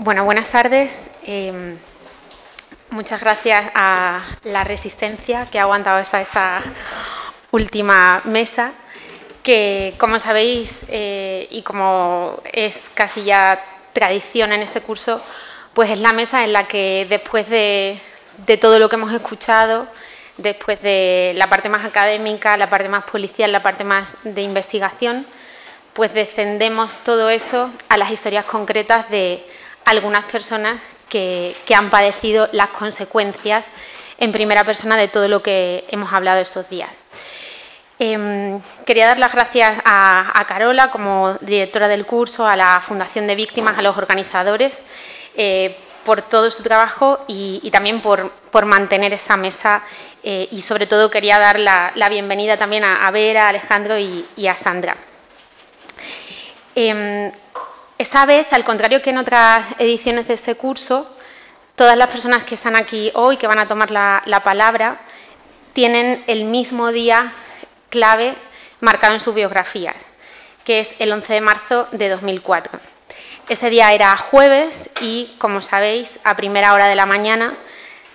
Bueno, buenas tardes. Muchas gracias a la Resistencia que ha aguantado esa última mesa, que, como sabéis, y como es casi ya tradición en este curso, pues es la mesa en la que después de todo lo que hemos escuchado, después de la parte más académica, la parte más policial, la parte más de investigación, pues descendemos todo eso a las historias concretas de algunas personas que han padecido las consecuencias en primera persona de todo lo que hemos hablado estos días. Quería dar las gracias a Carola, como directora del curso, a la Fundación de Víctimas, a los organizadores, por todo su trabajo y también por mantener esta mesa, y sobre todo quería dar la bienvenida también a Vera, a Alejandro y a Sandra. Esta vez, al contrario que en otras ediciones de este curso, todas las personas que están aquí hoy, que van a tomar la palabra, tienen el mismo día clave marcado en sus biografías, que es el 11 de marzo de 2004. Ese día era jueves y, como sabéis, a primera hora de la mañana,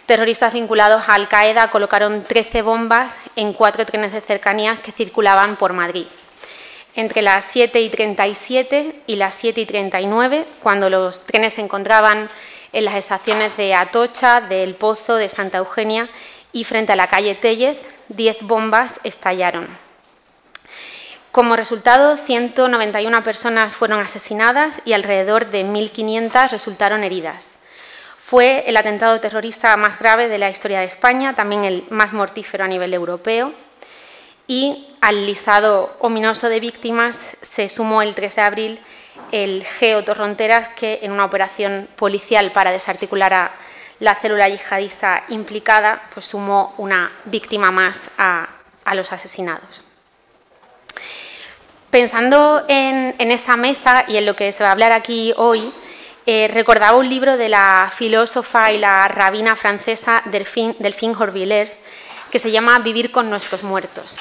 terroristas vinculados a Al-Qaeda colocaron 13 bombas en 4 trenes de cercanías que circulaban por Madrid. Entre las 7:37 y las 7:39, cuando los trenes se encontraban en las estaciones de Atocha, de El Pozo, de Santa Eugenia y frente a la calle Tellez, 10 bombas estallaron. Como resultado, 191 personas fueron asesinadas y alrededor de 1.500 resultaron heridas. Fue el atentado terrorista más grave de la historia de España, también el más mortífero a nivel europeo. Y al listado ominoso de víctimas se sumó el 3 de abril el GEO Torronteras, que en una operación policial para desarticular a la célula yihadista implicada, pues sumó una víctima más a los asesinados. Pensando en esa mesa y en lo que se va a hablar aquí hoy, recordaba un libro de la filósofa y la rabina francesa Delphine Horviller, que se llama Vivir con nuestros muertos.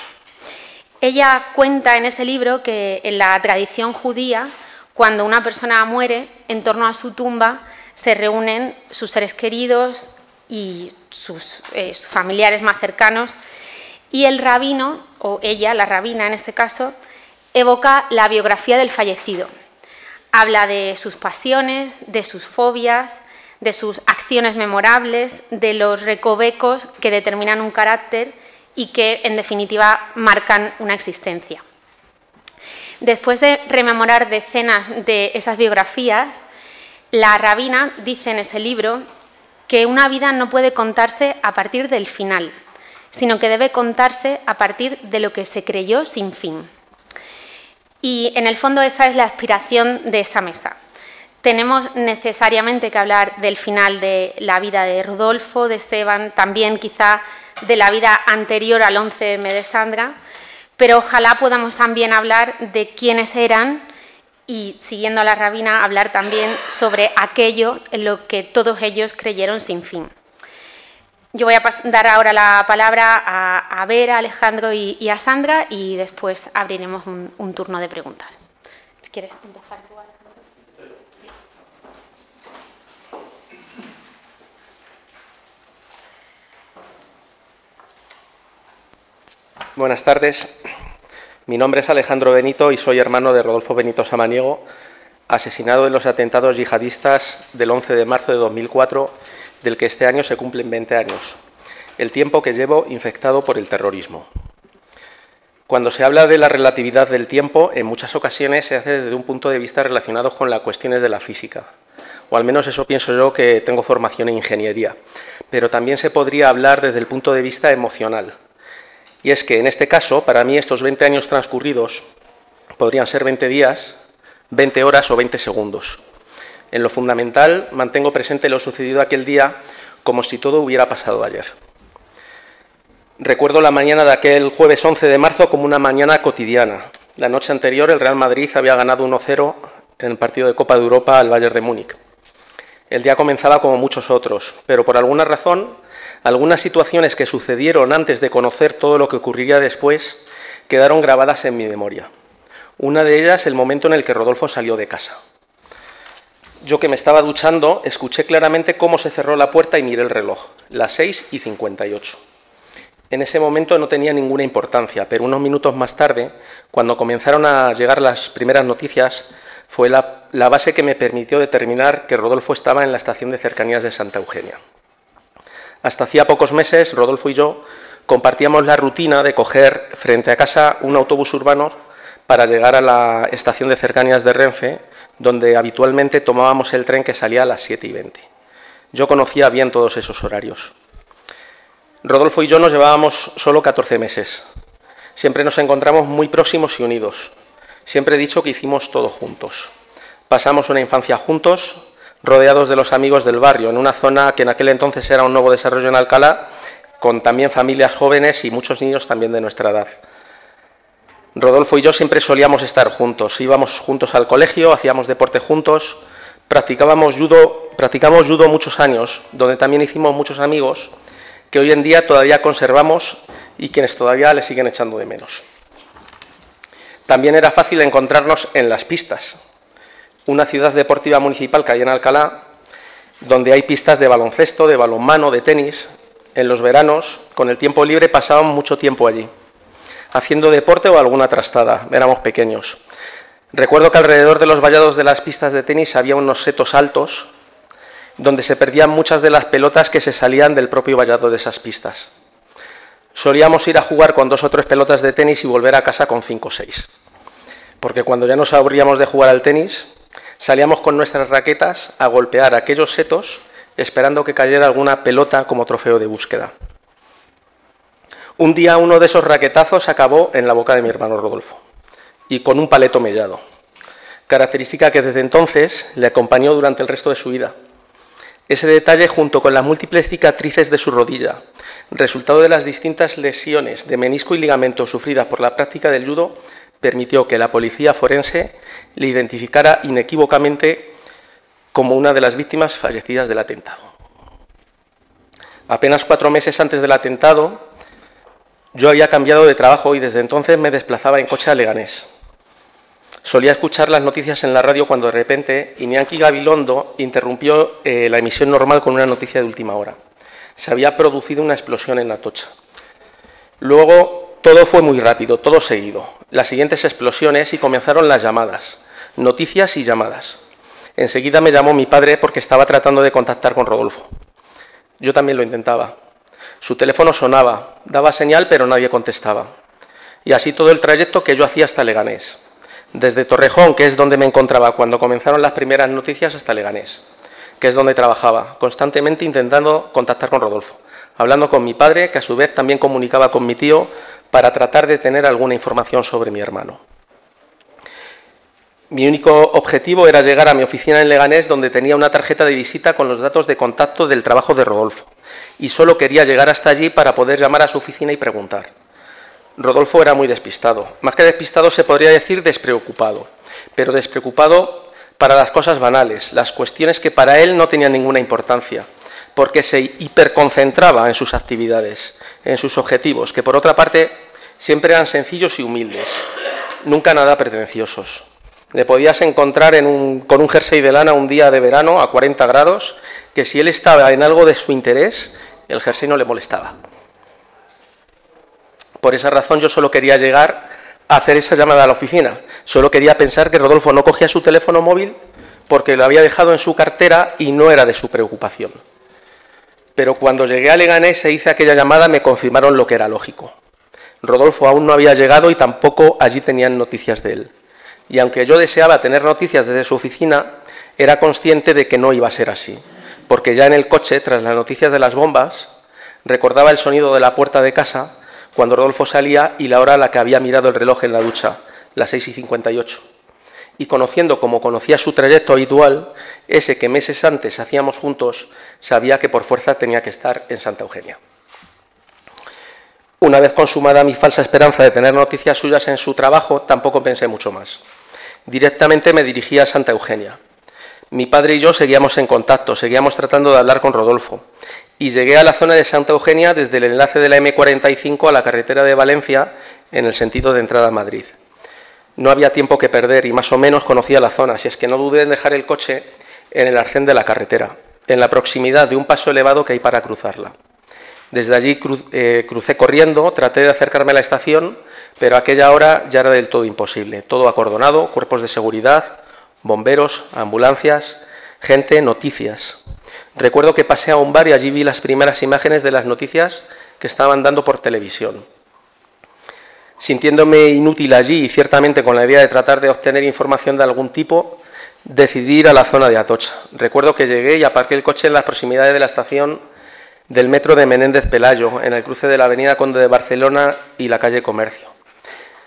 Ella cuenta en ese libro que en la tradición judía, cuando una persona muere, en torno a su tumba se reúnen sus seres queridos y sus familiares más cercanos, y el rabino, o ella, la rabina en este caso, evoca la biografía del fallecido. Habla de sus pasiones, de sus fobias, de sus acciones memorables, de los recovecos que determinan un carácter y que, en definitiva, marcan una existencia. Después de rememorar decenas de esas biografías, la rabina dice en ese libro que una vida no puede contarse a partir del final, sino que debe contarse a partir de lo que se creyó sin fin. Y, en el fondo, esa es la aspiración de esta mesa. Tenemos necesariamente que hablar del final de la vida de Rodolfo, de Esteban, también quizá de la vida anterior al 11M de Sandra, pero ojalá podamos también hablar de quiénes eran y, siguiendo a la rabina, hablar también sobre aquello en lo que todos ellos creyeron sin fin. Yo voy a dar ahora la palabra a Vera, a Alejandro y a Sandra, y después abriremos un turno de preguntas. Si quieres empezar tú, Alejandro. Buenas tardes. Mi nombre es Alejandro Benito y soy hermano de Rodolfo Benito Samaniego, asesinado en los atentados yihadistas del 11 de marzo de 2004, del que este año se cumplen 20 años, el tiempo que llevo infectado por el terrorismo. Cuando se habla de la relatividad del tiempo, en muchas ocasiones se hace desde un punto de vista relacionado con las cuestiones de la física, o al menos eso pienso yo, que tengo formación en ingeniería, pero también se podría hablar desde el punto de vista emocional. Y es que, en este caso, para mí estos 20 años transcurridos podrían ser 20 días, 20 horas o 20 segundos. En lo fundamental, mantengo presente lo sucedido aquel día como si todo hubiera pasado ayer. Recuerdo la mañana de aquel jueves 11 de marzo como una mañana cotidiana. La noche anterior, el Real Madrid había ganado 1-0 en el partido de Copa de Europa al Bayern de Múnich. El día comenzaba como muchos otros, pero por alguna razón, algunas situaciones que sucedieron antes de conocer todo lo que ocurriría después quedaron grabadas en mi memoria. Una de ellas, el momento en el que Rodolfo salió de casa. yo que me estaba duchando, escuché claramente cómo se cerró la puerta y miré el reloj, las 6:58. En ese momento no tenía ninguna importancia, pero unos minutos más tarde, cuando comenzaron a llegar las primeras noticias, fue la base que me permitió determinar que Rodolfo estaba en la estación de cercanías de Santa Eugenia. Hasta hacía pocos meses, Rodolfo y yo compartíamos la rutina de coger frente a casa un autobús urbano para llegar a la estación de cercanías de Renfe, donde habitualmente tomábamos el tren que salía a las 7:20. Yo conocía bien todos esos horarios. Rodolfo y yo nos llevábamos solo 14 meses. Siempre nos encontramos muy próximos y unidos. Siempre he dicho que hicimos todo juntos. Pasamos una infancia juntos, rodeados de los amigos del barrio, en una zona que en aquel entonces era un nuevo desarrollo en Alcalá, con también familias jóvenes y muchos niños también de nuestra edad. Rodolfo y yo siempre solíamos estar juntos. Íbamos juntos al colegio, hacíamos deporte juntos, practicamos judo muchos años, donde también hicimos muchos amigos que hoy en día todavía conservamos y quienes todavía le siguen echando de menos. También era fácil encontrarnos en las pistas, una ciudad deportiva municipal que hay en Alcalá, donde hay pistas de baloncesto, de balonmano, de tenis. En los veranos, con el tiempo libre, pasábamos mucho tiempo allí, haciendo deporte o alguna trastada. Éramos pequeños. Recuerdo que alrededor de los vallados de las pistas de tenis había unos setos altos, donde se perdían muchas de las pelotas que se salían del propio vallado de esas pistas. Solíamos ir a jugar con 2 o 3 pelotas de tenis y volver a casa con 5 o 6. Porque cuando ya nos aburríamos de jugar al tenis, salíamos con nuestras raquetas a golpear aquellos setos, esperando que cayera alguna pelota como trofeo de búsqueda. Un día uno de esos raquetazos acabó en la boca de mi hermano Rodolfo, y con un paleto mellado, característica que desde entonces le acompañó durante el resto de su vida. Ese detalle, junto con las múltiples cicatrices de su rodilla, resultado de las distintas lesiones de menisco y ligamento sufridas por la práctica del judo, permitió que la policía forense le identificara inequívocamente como una de las víctimas fallecidas del atentado. Apenas 4 meses antes del atentado, yo había cambiado de trabajo y desde entonces me desplazaba en coche a Leganés. Solía escuchar las noticias en la radio cuando de repente Iñaki Gabilondo interrumpió la emisión normal con una noticia de última hora. Se había producido una explosión en Atocha. Luego todo fue muy rápido, todo seguido. Las siguientes explosiones y comenzaron las llamadas, noticias y llamadas. Enseguida me llamó mi padre porque estaba tratando de contactar con Rodolfo. Yo también lo intentaba. Su teléfono sonaba, daba señal pero nadie contestaba. Y así todo el trayecto que yo hacía hasta Leganés. Desde Torrejón, que es donde me encontraba cuando comenzaron las primeras noticias, hasta Leganés, que es donde trabajaba, constantemente intentando contactar con Rodolfo, hablando con mi padre, que a su vez también comunicaba con mi tío para tratar de tener alguna información sobre mi hermano. Mi único objetivo era llegar a mi oficina en Leganés, donde tenía una tarjeta de visita con los datos de contacto del trabajo de Rodolfo, y solo quería llegar hasta allí para poder llamar a su oficina y preguntar. Rodolfo era muy despistado, más que despistado se podría decir despreocupado, pero despreocupado para las cosas banales, las cuestiones que para él no tenían ninguna importancia, porque se hiperconcentraba en sus actividades, en sus objetivos, que por otra parte siempre eran sencillos y humildes, nunca nada pretenciosos. Le podías encontrar con un jersey de lana un día de verano a 40 grados, que si él estaba en algo de su interés, el jersey no le molestaba. Por esa razón yo solo quería llegar a hacer esa llamada a la oficina. Solo quería pensar que Rodolfo no cogía su teléfono móvil porque lo había dejado en su cartera y no era de su preocupación. Pero cuando llegué a Leganés e hice aquella llamada me confirmaron lo que era lógico. Rodolfo aún no había llegado y tampoco allí tenían noticias de él. Y aunque yo deseaba tener noticias desde su oficina, era consciente de que no iba a ser así, porque ya en el coche, tras las noticias de las bombas, recordaba el sonido de la puerta de casa cuando Rodolfo salía y la hora a la que había mirado el reloj en la ducha, las 6:58. Y conociendo como conocía su trayecto habitual, ese que meses antes hacíamos juntos, sabía que por fuerza tenía que estar en Santa Eugenia. Una vez consumada mi falsa esperanza de tener noticias suyas en su trabajo, tampoco pensé mucho más. Directamente me dirigí a Santa Eugenia. Mi padre y yo seguíamos en contacto, seguíamos tratando de hablar con Rodolfo. Y llegué a la zona de Santa Eugenia desde el enlace de la M45 a la carretera de Valencia en el sentido de entrada a Madrid. No había tiempo que perder y más o menos conocía la zona, si es que no dudé en dejar el coche en el arcén de la carretera, en la proximidad de un paso elevado que hay para cruzarla. Desde allí crucé corriendo, traté de acercarme a la estación, pero a aquella hora ya era del todo imposible. Todo acordonado, cuerpos de seguridad, bomberos, ambulancias, gente, noticias. Recuerdo que pasé a un bar y allí vi las primeras imágenes de las noticias que estaban dando por televisión. Sintiéndome inútil allí y ciertamente con la idea de tratar de obtener información de algún tipo, decidí ir a la zona de Atocha. Recuerdo que llegué y aparqué el coche en las proximidades de la estación del metro de Menéndez Pelayo, en el cruce de la avenida Conde de Barcelona y la calle Comercio.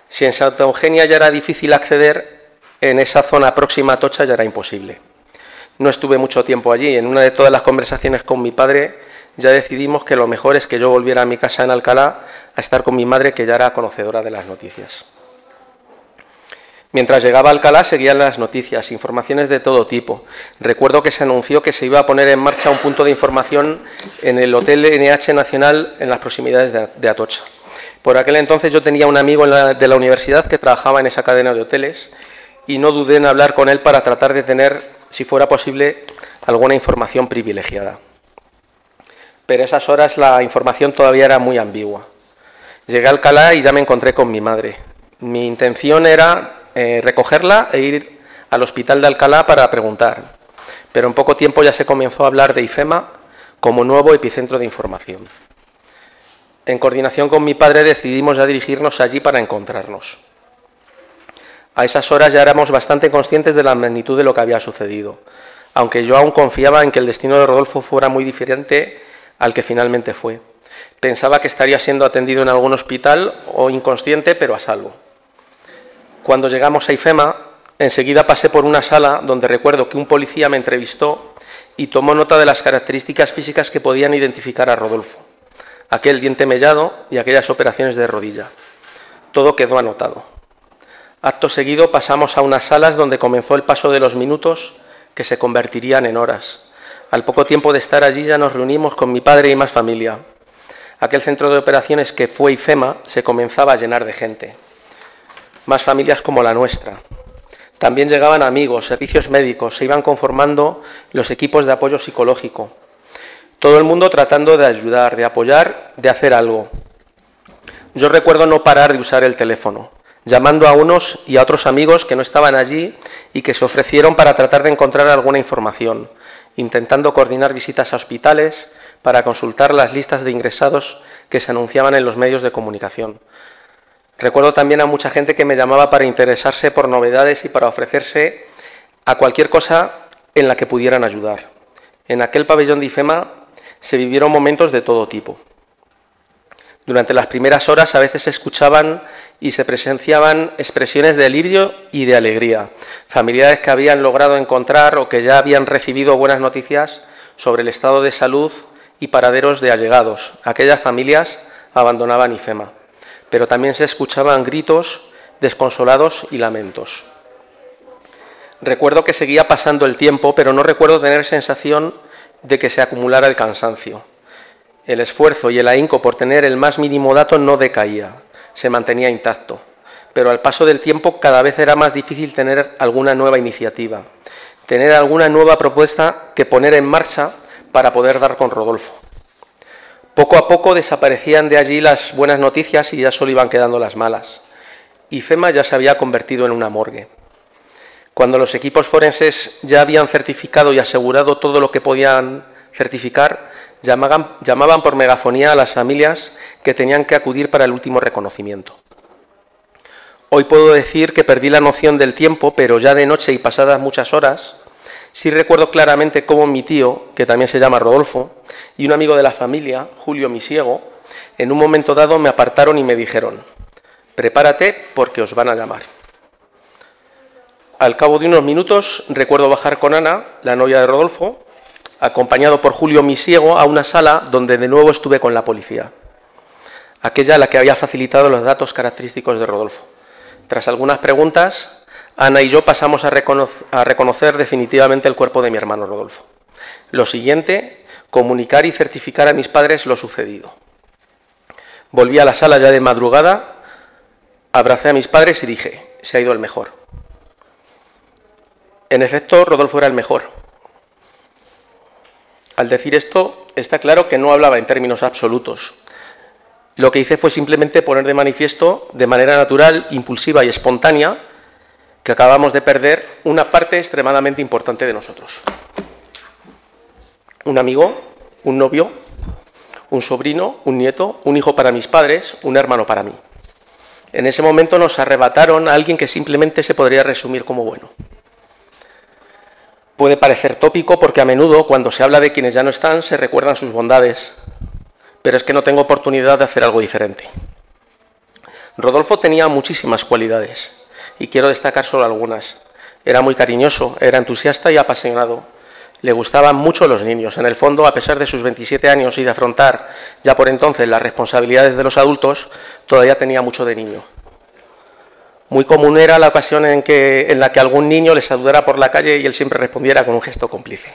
Si en Santa Eugenia ya era difícil acceder, en esa zona próxima a Atocha ya era imposible. No estuve mucho tiempo allí. En una de todas las conversaciones con mi padre ya decidimos que lo mejor es que yo volviera a mi casa en Alcalá a estar con mi madre, que ya era conocedora de las noticias. Mientras llegaba a Alcalá seguían las noticias, informaciones de todo tipo. Recuerdo que se anunció que se iba a poner en marcha un punto de información en el Hotel NH Nacional en las proximidades de Atocha. Por aquel entonces yo tenía un amigo de la universidad que trabajaba en esa cadena de hoteles y no dudé en hablar con él para tratar de tener, si fuera posible, alguna información privilegiada. Pero a esas horas la información todavía era muy ambigua. Llegué a Alcalá y ya me encontré con mi madre. Mi intención era recogerla e ir al hospital de Alcalá para preguntar, pero en poco tiempo ya se comenzó a hablar de IFEMA como nuevo epicentro de información. En coordinación con mi padre decidimos ya dirigirnos allí para encontrarnos. A esas horas ya éramos bastante conscientes de la magnitud de lo que había sucedido, aunque yo aún confiaba en que el destino de Rodolfo fuera muy diferente al que finalmente fue. Pensaba que estaría siendo atendido en algún hospital o inconsciente, pero a salvo. Cuando llegamos a IFEMA, enseguida pasé por una sala donde recuerdo que un policía me entrevistó y tomó nota de las características físicas que podían identificar a Rodolfo, aquel diente mellado y aquellas operaciones de rodilla. Todo quedó anotado. Acto seguido pasamos a unas salas donde comenzó el paso de los minutos que se convertirían en horas. Al poco tiempo de estar allí ya nos reunimos con mi padre y más familia. Aquel centro de operaciones que fue IFEMA se comenzaba a llenar de gente. Más familias como la nuestra. También llegaban amigos, servicios médicos, se iban conformando los equipos de apoyo psicológico. Todo el mundo tratando de ayudar, de apoyar, de hacer algo. Yo recuerdo no parar de usar el teléfono, llamando a unos y a otros amigos que no estaban allí y que se ofrecieron para tratar de encontrar alguna información, intentando coordinar visitas a hospitales para consultar las listas de ingresados que se anunciaban en los medios de comunicación. Recuerdo también a mucha gente que me llamaba para interesarse por novedades y para ofrecerse a cualquier cosa en la que pudieran ayudar. En aquel pabellón de IFEMA se vivieron momentos de todo tipo. Durante las primeras horas a veces se escuchaban y se presenciaban expresiones de alivio y de alegría. Familiares que habían logrado encontrar o que ya habían recibido buenas noticias sobre el estado de salud y paraderos de allegados. Aquellas familias abandonaban IFEMA. Pero también se escuchaban gritos desconsolados y lamentos. Recuerdo que seguía pasando el tiempo, pero no recuerdo tener sensación de que se acumulara el cansancio. El esfuerzo y el ahínco por tener el más mínimo dato no decaía, se mantenía intacto. Pero al paso del tiempo cada vez era más difícil tener alguna nueva iniciativa, tener alguna nueva propuesta que poner en marcha para poder dar con Rodolfo. Poco a poco desaparecían de allí las buenas noticias y ya solo iban quedando las malas. IFEMA ya se había convertido en una morgue. Cuando los equipos forenses ya habían certificado y asegurado todo lo que podían certificar, llamaban por megafonía a las familias que tenían que acudir para el último reconocimiento. Hoy puedo decir que perdí la noción del tiempo, pero ya de noche y pasadas muchas horas, sí recuerdo claramente cómo mi tío, que también se llama Rodolfo, y un amigo de la familia, Julio Misiego, en un momento dado me apartaron y me dijeron: prepárate porque os van a llamar. Al cabo de unos minutos recuerdo bajar con Ana, la novia de Rodolfo, acompañado por Julio Misiego, a una sala donde de nuevo estuve con la policía, aquella a la que había facilitado los datos característicos de Rodolfo. Tras algunas preguntas, Ana y yo pasamos a reconocer definitivamente el cuerpo de mi hermano Rodolfo. Lo siguiente, comunicar y certificar a mis padres lo sucedido. Volví a la sala ya de madrugada, abracé a mis padres y dije: se ha ido el mejor. En efecto, Rodolfo era el mejor. Al decir esto, está claro que no hablaba en términos absolutos. Lo que hice fue simplemente poner de manifiesto, de manera natural, impulsiva y espontánea, que acabamos de perder una parte extremadamente importante de nosotros. Un amigo, un novio, un sobrino, un nieto, un hijo para mis padres, un hermano para mí. En ese momento nos arrebataron a alguien que simplemente se podría resumir como bueno. Puede parecer tópico porque a menudo, cuando se habla de quienes ya no están, se recuerdan sus bondades, pero es que no tengo oportunidad de hacer algo diferente. Rodolfo tenía muchísimas cualidades, y quiero destacar solo algunas. Era muy cariñoso, era entusiasta y apasionado. Le gustaban mucho los niños. En el fondo, a pesar de sus 27 años y de afrontar ya por entonces las responsabilidades de los adultos, todavía tenía mucho de niño. Muy común era la ocasión en la que algún niño le saludara por la calle y él siempre respondiera con un gesto cómplice.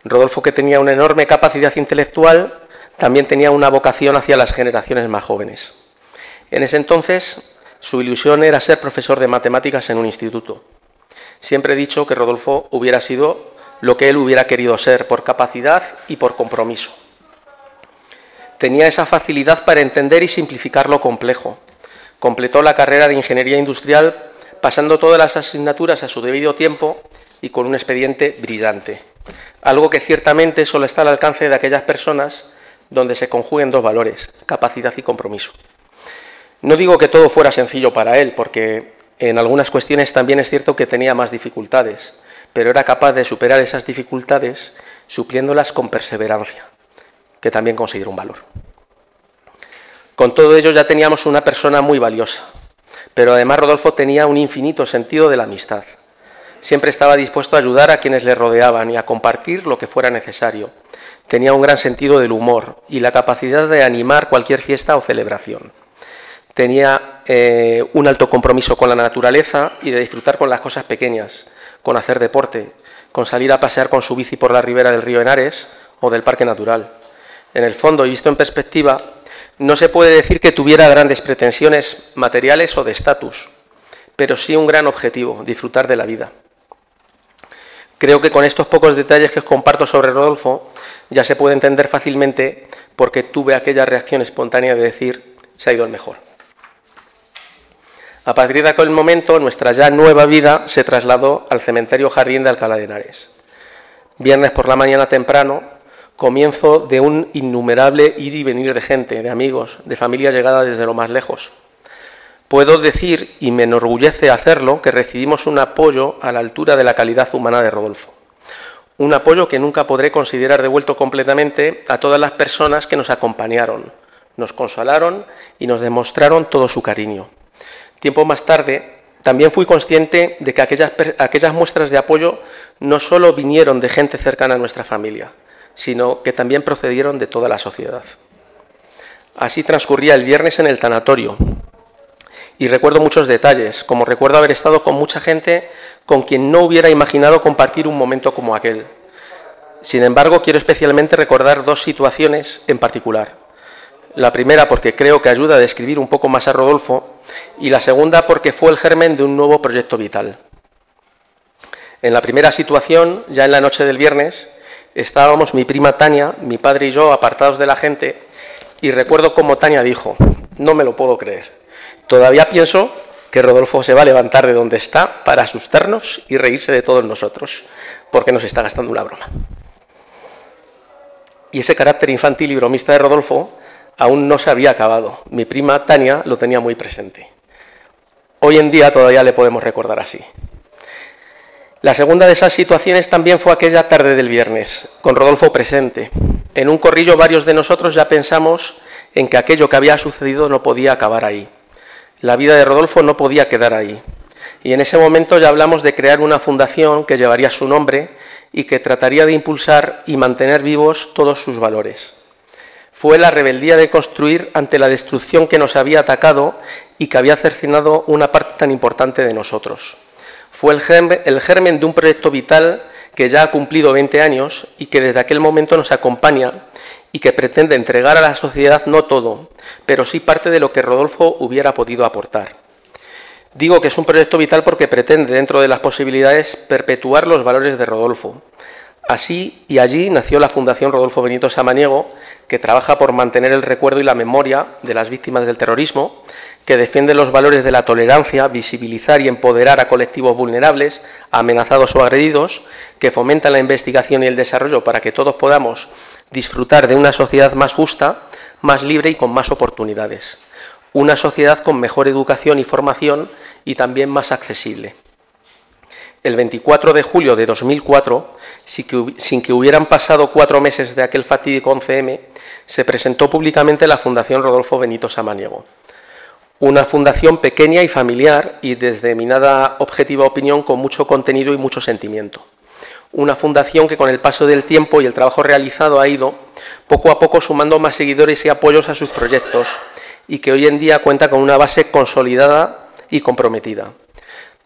Rodolfo, que tenía una enorme capacidad intelectual, también tenía una vocación hacia las generaciones más jóvenes. En ese entonces, su ilusión era ser profesor de matemáticas en un instituto. Siempre he dicho que Rodolfo hubiera sido lo que él hubiera querido ser, por capacidad y por compromiso. Tenía esa facilidad para entender y simplificar lo complejo. Completó la carrera de Ingeniería Industrial pasando todas las asignaturas a su debido tiempo y con un expediente brillante. Algo que ciertamente solo está al alcance de aquellas personas donde se conjuguen dos valores, capacidad y compromiso. No digo que todo fuera sencillo para él, porque en algunas cuestiones también es cierto que tenía más dificultades, pero era capaz de superar esas dificultades supliéndolas con perseverancia, que también considero un valor. Con todo ello ya teníamos una persona muy valiosa, pero además Rodolfo tenía un infinito sentido de la amistad. Siempre estaba dispuesto a ayudar a quienes le rodeaban y a compartir lo que fuera necesario. Tenía un gran sentido del humor y la capacidad de animar cualquier fiesta o celebración. Tenía un alto compromiso con la naturaleza y de disfrutar con las cosas pequeñas, con hacer deporte, con salir a pasear con su bici por la ribera del río Henares o del Parque Natural. En el fondo, y visto en perspectiva, no se puede decir que tuviera grandes pretensiones materiales o de estatus, pero sí un gran objetivo, disfrutar de la vida. Creo que con estos pocos detalles que os comparto sobre Rodolfo, ya se puede entender fácilmente por qué tuve aquella reacción espontánea de decir, se ha ido el mejor. A partir de aquel momento, nuestra ya nueva vida se trasladó al cementerio Jardín de Alcalá de Henares. Viernes por la mañana temprano, comienzo de un innumerable ir y venir de gente, de amigos, de familia llegada desde lo más lejos. Puedo decir, y me enorgullece hacerlo, que recibimos un apoyo a la altura de la calidad humana de Rodolfo. Un apoyo que nunca podré considerar devuelto completamente a todas las personas que nos acompañaron, nos consolaron y nos demostraron todo su cariño. Tiempo más tarde, también fui consciente de que aquellas muestras de apoyo no solo vinieron de gente cercana a nuestra familia, sino que también procedieron de toda la sociedad. Así transcurría el viernes en el tanatorio, y recuerdo muchos detalles, como recuerdo haber estado con mucha gente con quien no hubiera imaginado compartir un momento como aquel. Sin embargo, quiero especialmente recordar dos situaciones en particular. La primera porque creo que ayuda a describir un poco más a Rodolfo, y la segunda porque fue el germen de un nuevo proyecto vital. En la primera situación, ya en la noche del viernes, estábamos mi prima Tania, mi padre y yo apartados de la gente, y recuerdo cómo Tania dijo, no me lo puedo creer. Todavía pienso que Rodolfo se va a levantar de donde está para asustarnos y reírse de todos nosotros, porque nos está gastando una broma. Y ese carácter infantil y bromista de Rodolfo aún no se había acabado. Mi prima Tania lo tenía muy presente. Hoy en día todavía le podemos recordar así. La segunda de esas situaciones también fue aquella tarde del viernes, con Rodolfo presente. En un corrillo varios de nosotros ya pensamos en que aquello que había sucedido no podía acabar ahí. La vida de Rodolfo no podía quedar ahí. Y en ese momento ya hablamos de crear una fundación que llevaría su nombre y que trataría de impulsar y mantener vivos todos sus valores. Fue la rebeldía de construir ante la destrucción que nos había atacado y que había cercenado una parte tan importante de nosotros. Fue el germen de un proyecto vital que ya ha cumplido 20 años y que desde aquel momento nos acompaña y que pretende entregar a la sociedad no todo, pero sí parte de lo que Rodolfo hubiera podido aportar. Digo que es un proyecto vital porque pretende, dentro de las posibilidades, perpetuar los valores de Rodolfo, Así y allí nació la Fundación Rodolfo Benito Samaniego, que trabaja por mantener el recuerdo y la memoria de las víctimas del terrorismo, que defiende los valores de la tolerancia, visibilizar y empoderar a colectivos vulnerables, amenazados o agredidos, que fomenta la investigación y el desarrollo para que todos podamos disfrutar de una sociedad más justa, más libre y con más oportunidades. Una sociedad con mejor educación y formación y también más accesible. El 24 de julio de 2004, sin que hubieran pasado 4 meses de aquel fatídico 11M, se presentó públicamente la Fundación Rodolfo Benito Samaniego. Una fundación pequeña y familiar y, desde mi nada objetiva opinión, con mucho contenido y mucho sentimiento. Una fundación que con el paso del tiempo y el trabajo realizado ha ido poco a poco sumando más seguidores y apoyos a sus proyectos y que hoy en día cuenta con una base consolidada y comprometida.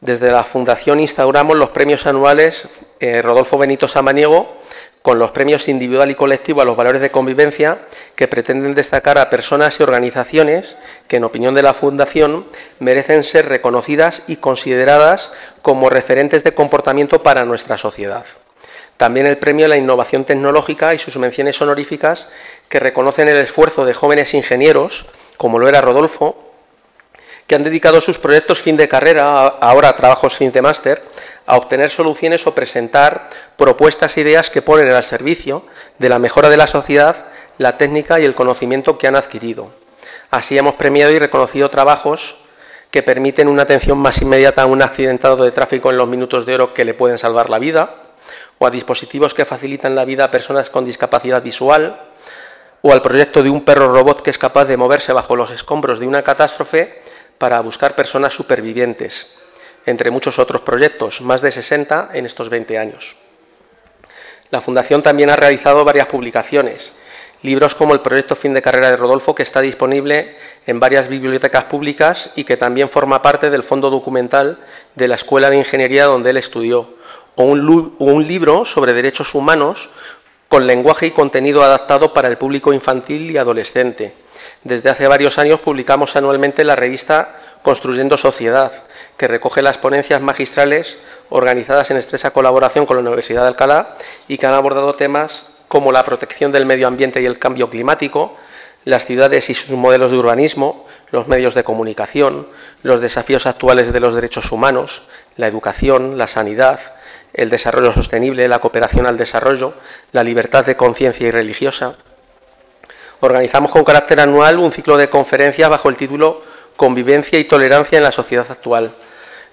Desde la Fundación instauramos los premios anuales Rodolfo Benito Samaniego, con los premios individual y colectivo a los valores de convivencia, que pretenden destacar a personas y organizaciones que, en opinión de la Fundación, merecen ser reconocidas y consideradas como referentes de comportamiento para nuestra sociedad. También el premio a la innovación tecnológica y sus menciones honoríficas, que reconocen el esfuerzo de jóvenes ingenieros, como lo era Rodolfo, que han dedicado sus proyectos fin de carrera, ahora trabajos fin de máster, a obtener soluciones o presentar propuestas e ideas que ponen al servicio de la mejora de la sociedad, la técnica y el conocimiento que han adquirido. Así hemos premiado y reconocido trabajos que permiten una atención más inmediata a un accidentado de tráfico en los minutos de oro que le pueden salvar la vida, o a dispositivos que facilitan la vida a personas con discapacidad visual, o al proyecto de un perro robot que es capaz de moverse bajo los escombros de una catástrofe para buscar personas supervivientes, entre muchos otros proyectos, más de 60 en estos 20 años. La Fundación también ha realizado varias publicaciones, libros como el proyecto Fin de Carrera de Rodolfo, que está disponible en varias bibliotecas públicas y que también forma parte del fondo documental de la Escuela de Ingeniería donde él estudió, o un libro sobre derechos humanos con lenguaje y contenido adaptado para el público infantil y adolescente. Desde hace varios años publicamos anualmente la revista Construyendo Sociedad, que recoge las ponencias magistrales organizadas en estrecha colaboración con la Universidad de Alcalá y que han abordado temas como la protección del medio ambiente y el cambio climático, las ciudades y sus modelos de urbanismo, los medios de comunicación, los desafíos actuales de los derechos humanos, la educación, la sanidad, el desarrollo sostenible, la cooperación al desarrollo, la libertad de conciencia y religiosa. Organizamos con carácter anual un ciclo de conferencias bajo el título Convivencia y tolerancia en la sociedad actual,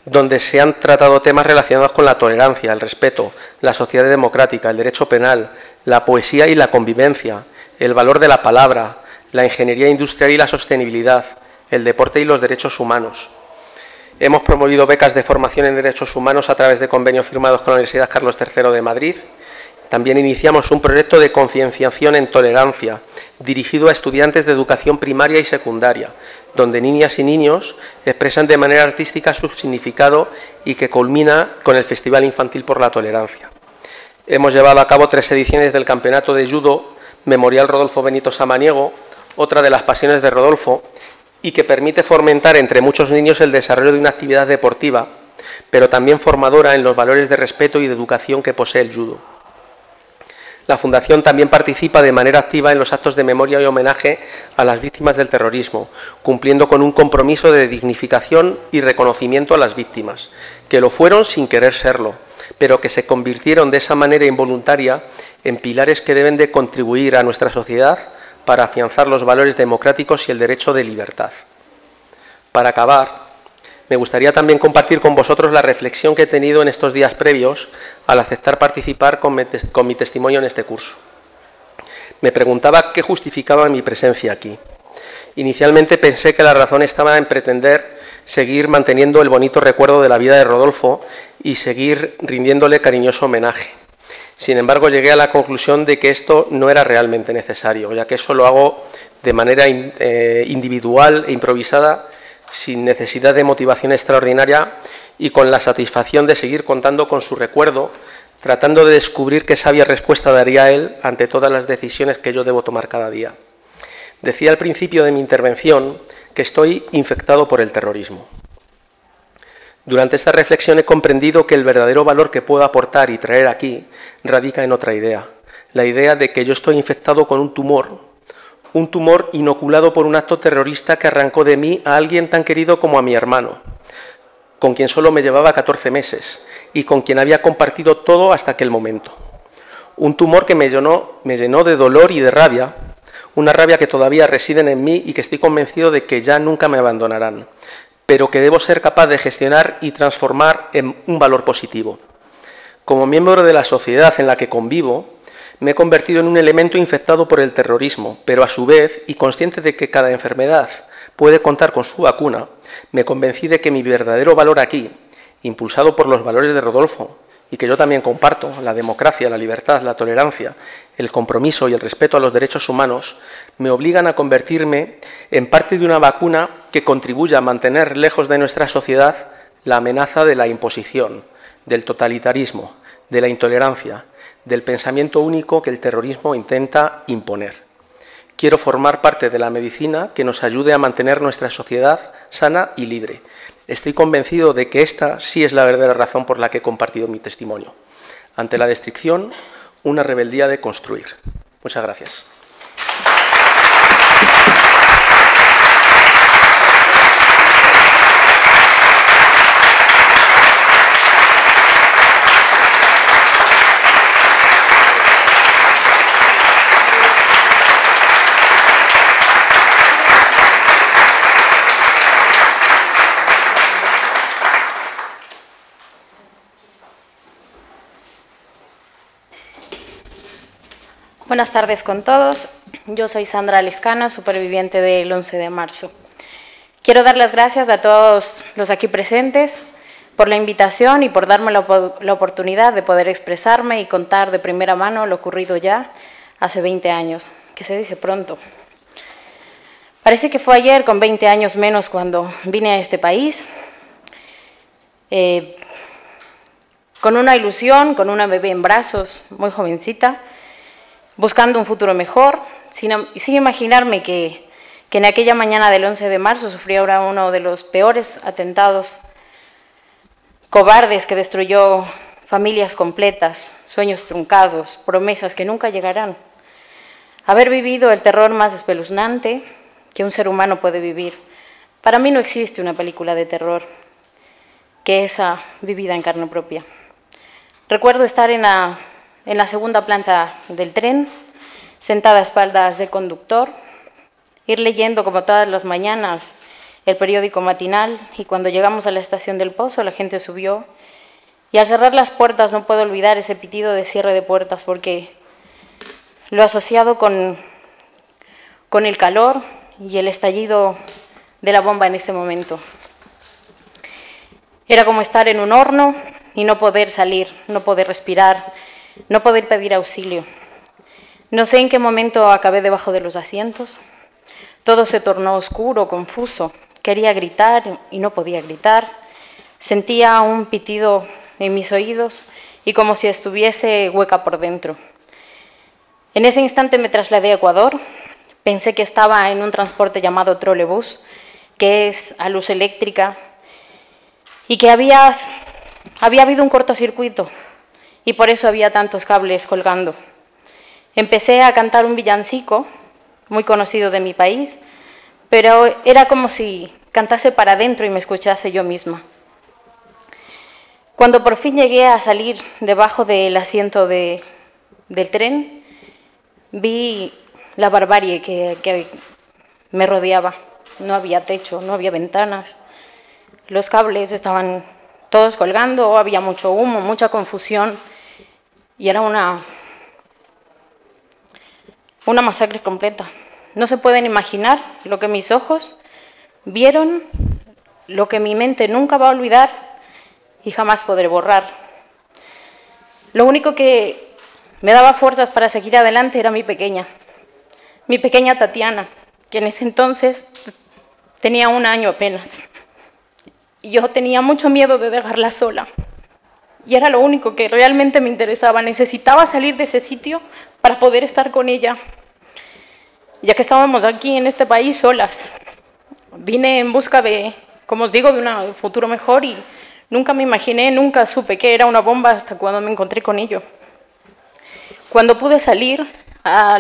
donde se han tratado temas relacionados con la tolerancia, el respeto, la sociedad democrática, el derecho penal, la poesía y la convivencia, el valor de la palabra, la ingeniería industrial y la sostenibilidad, el deporte y los derechos humanos. Hemos promovido becas de formación en derechos humanos a través de convenios firmados con la Universidad Carlos III de Madrid. También iniciamos un proyecto de concienciación en tolerancia, dirigido a estudiantes de educación primaria y secundaria, donde niñas y niños expresan de manera artística su significado y que culmina con el Festival Infantil por la Tolerancia. Hemos llevado a cabo 3 ediciones del Campeonato de Judo Memorial Rodolfo Benito Samaniego, otra de las pasiones de Rodolfo, y que permite fomentar entre muchos niños el desarrollo de una actividad deportiva, pero también formadora en los valores de respeto y de educación que posee el judo. La Fundación también participa de manera activa en los actos de memoria y homenaje a las víctimas del terrorismo, cumpliendo con un compromiso de dignificación y reconocimiento a las víctimas, que lo fueron sin querer serlo, pero que se convirtieron de esa manera involuntaria en pilares que deben de contribuir a nuestra sociedad para afianzar los valores democráticos y el derecho de libertad. Para acabar, me gustaría también compartir con vosotros la reflexión que he tenido en estos días previos al aceptar participar con mi testimonio en este curso. Me preguntaba qué justificaba mi presencia aquí. Inicialmente pensé que la razón estaba en pretender seguir manteniendo el bonito recuerdo de la vida de Rodolfo y seguir rindiéndole cariñoso homenaje. Sin embargo, llegué a la conclusión de que esto no era realmente necesario, ya que eso lo hago de manera individual e improvisada, sin necesidad de motivación extraordinaria y con la satisfacción de seguir contando con su recuerdo, tratando de descubrir qué sabia respuesta daría él ante todas las decisiones que yo debo tomar cada día. Decía al principio de mi intervención que estoy infectado por el terrorismo. Durante esta reflexión he comprendido que el verdadero valor que puedo aportar y traer aquí radica en otra idea, la idea de que yo estoy infectado con un tumor inoculado por un acto terrorista que arrancó de mí a alguien tan querido como a mi hermano, con quien solo me llevaba 14 meses y con quien había compartido todo hasta aquel momento. Un tumor que me llenó de dolor y de rabia, una rabia que todavía residen en mí y que estoy convencido de que ya nunca me abandonarán, pero que debo ser capaz de gestionar y transformar en un valor positivo. Como miembro de la sociedad en la que convivo, me he convertido en un elemento infectado por el terrorismo, pero a su vez, y consciente de que cada enfermedad puede contar con su vacuna, me convencí de que mi verdadero valor aquí, impulsado por los valores de Rodolfo, y que yo también comparto, la democracia, la libertad, la tolerancia, el compromiso y el respeto a los derechos humanos, me obligan a convertirme en parte de una vacuna que contribuya a mantener lejos de nuestra sociedad la amenaza de la imposición, del totalitarismo, de la intolerancia, del pensamiento único que el terrorismo intenta imponer. Quiero formar parte de la medicina que nos ayude a mantener nuestra sociedad sana y libre. Estoy convencido de que esta sí es la verdadera razón por la que he compartido mi testimonio. Ante la destrucción, una rebeldía de construir. Muchas gracias. Buenas tardes con todos. Yo soy Sandra Liscano, superviviente del 11 de marzo. Quiero dar las gracias a todos los aquí presentes por la invitación y por darme la oportunidad de poder expresarme y contar de primera mano lo ocurrido ya hace 20 años, que se dice pronto. Parece que fue ayer, con 20 años menos, cuando vine a este país, con una ilusión, con una bebé en brazos, muy jovencita, buscando un futuro mejor, sin imaginarme que en aquella mañana del 11 de marzo sufría ahora uno de los peores atentados cobardes que destruyó familias completas, sueños truncados, promesas que nunca llegarán. Haber vivido el terror más espeluznante que un ser humano puede vivir. Para mí no existe una película de terror que esa vivida en carne propia. Recuerdo estar en la segunda planta del tren, sentada a espaldas del conductor, ir leyendo como todas las mañanas el periódico matinal, y cuando llegamos a la estación del Pozo la gente subió, y al cerrar las puertas no puedo olvidar ese pitido de cierre de puertas, porque lo he asociado con el calor y el estallido de la bomba en ese momento. Era como estar en un horno y no poder salir, no poder respirar, no poder pedir auxilio. No sé en qué momento acabé debajo de los asientos. Todo se tornó oscuro, confuso. Quería gritar y no podía gritar. Sentía un pitido en mis oídos y como si estuviese hueca por dentro. En ese instante me trasladé a Ecuador. Pensé que estaba en un transporte llamado trolebús, que es a luz eléctrica, y que había habido un cortocircuito y por eso había tantos cables colgando. Empecé a cantar un villancico muy conocido de mi país, pero era como si cantase para adentro y me escuchase yo misma. Cuando por fin llegué a salir debajo del asiento del tren, vi la barbarie que me rodeaba. No había techo, no había ventanas, los cables estaban todos colgando, había mucho humo, mucha confusión, y era una masacre completa. No se pueden imaginar lo que mis ojos vieron, lo que mi mente nunca va a olvidar y jamás podré borrar. Lo único que me daba fuerzas para seguir adelante era mi pequeña Tatiana, que en ese entonces tenía 1 año apenas. Y yo tenía mucho miedo de dejarla sola. Y era lo único que realmente me interesaba. Necesitaba salir de ese sitio para poder estar con ella, ya que estábamos aquí en este país solas. Vine en busca de, como os digo, de un futuro mejor y Nunca me imaginé, nunca supe que era una bomba hasta cuando me encontré con ello. Cuando pude salir a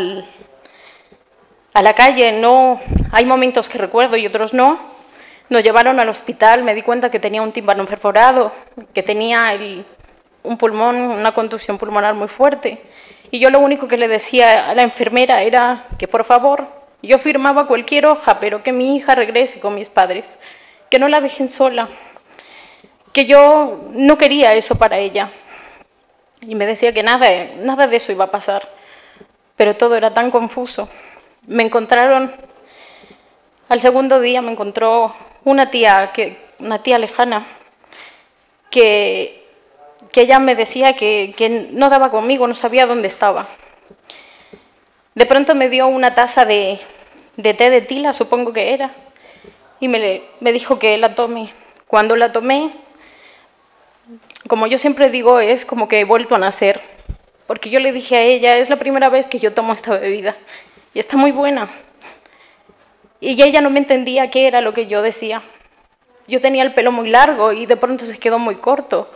la calle, no, hay momentos que recuerdo y otros no. Nos llevaron al hospital, me di cuenta que tenía un tímpano perforado, que tenía un pulmón, una contusión pulmonar muy fuerte. Y yo lo único que le decía a la enfermera era que, por favor, yo firmaba cualquier hoja, pero que mi hija regrese con mis padres, que no la dejen sola, que yo no quería eso para ella. Y me decía que nada de eso iba a pasar, pero todo era tan confuso. Me encontraron, al segundo día me encontró una tía lejana, que ella me decía que no daba conmigo, no sabía dónde estaba. De pronto me dio una taza de té de tila, supongo que era, y me dijo que la tome. Cuando la tomé, como yo siempre digo, es como que he vuelto a nacer, porque yo le dije a ella, es la primera vez que yo tomo esta bebida, y está muy buena. Y ella no me entendía qué era lo que yo decía. Yo tenía el pelo muy largo y de pronto se quedó muy corto.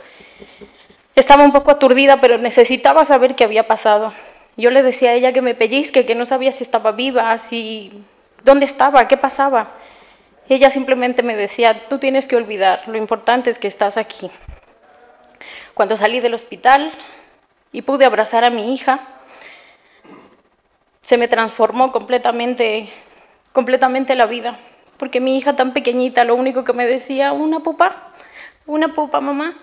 Estaba un poco aturdida, pero necesitaba saber qué había pasado. Yo le decía a ella que me pellizque, que no sabía si estaba viva, dónde estaba, qué pasaba. Ella simplemente me decía, tú tienes que olvidar, lo importante es que estás aquí. Cuando salí del hospital y pude abrazar a mi hija, se me transformó completamente la vida, porque mi hija tan pequeñita lo único que me decía, una pupa, mamá.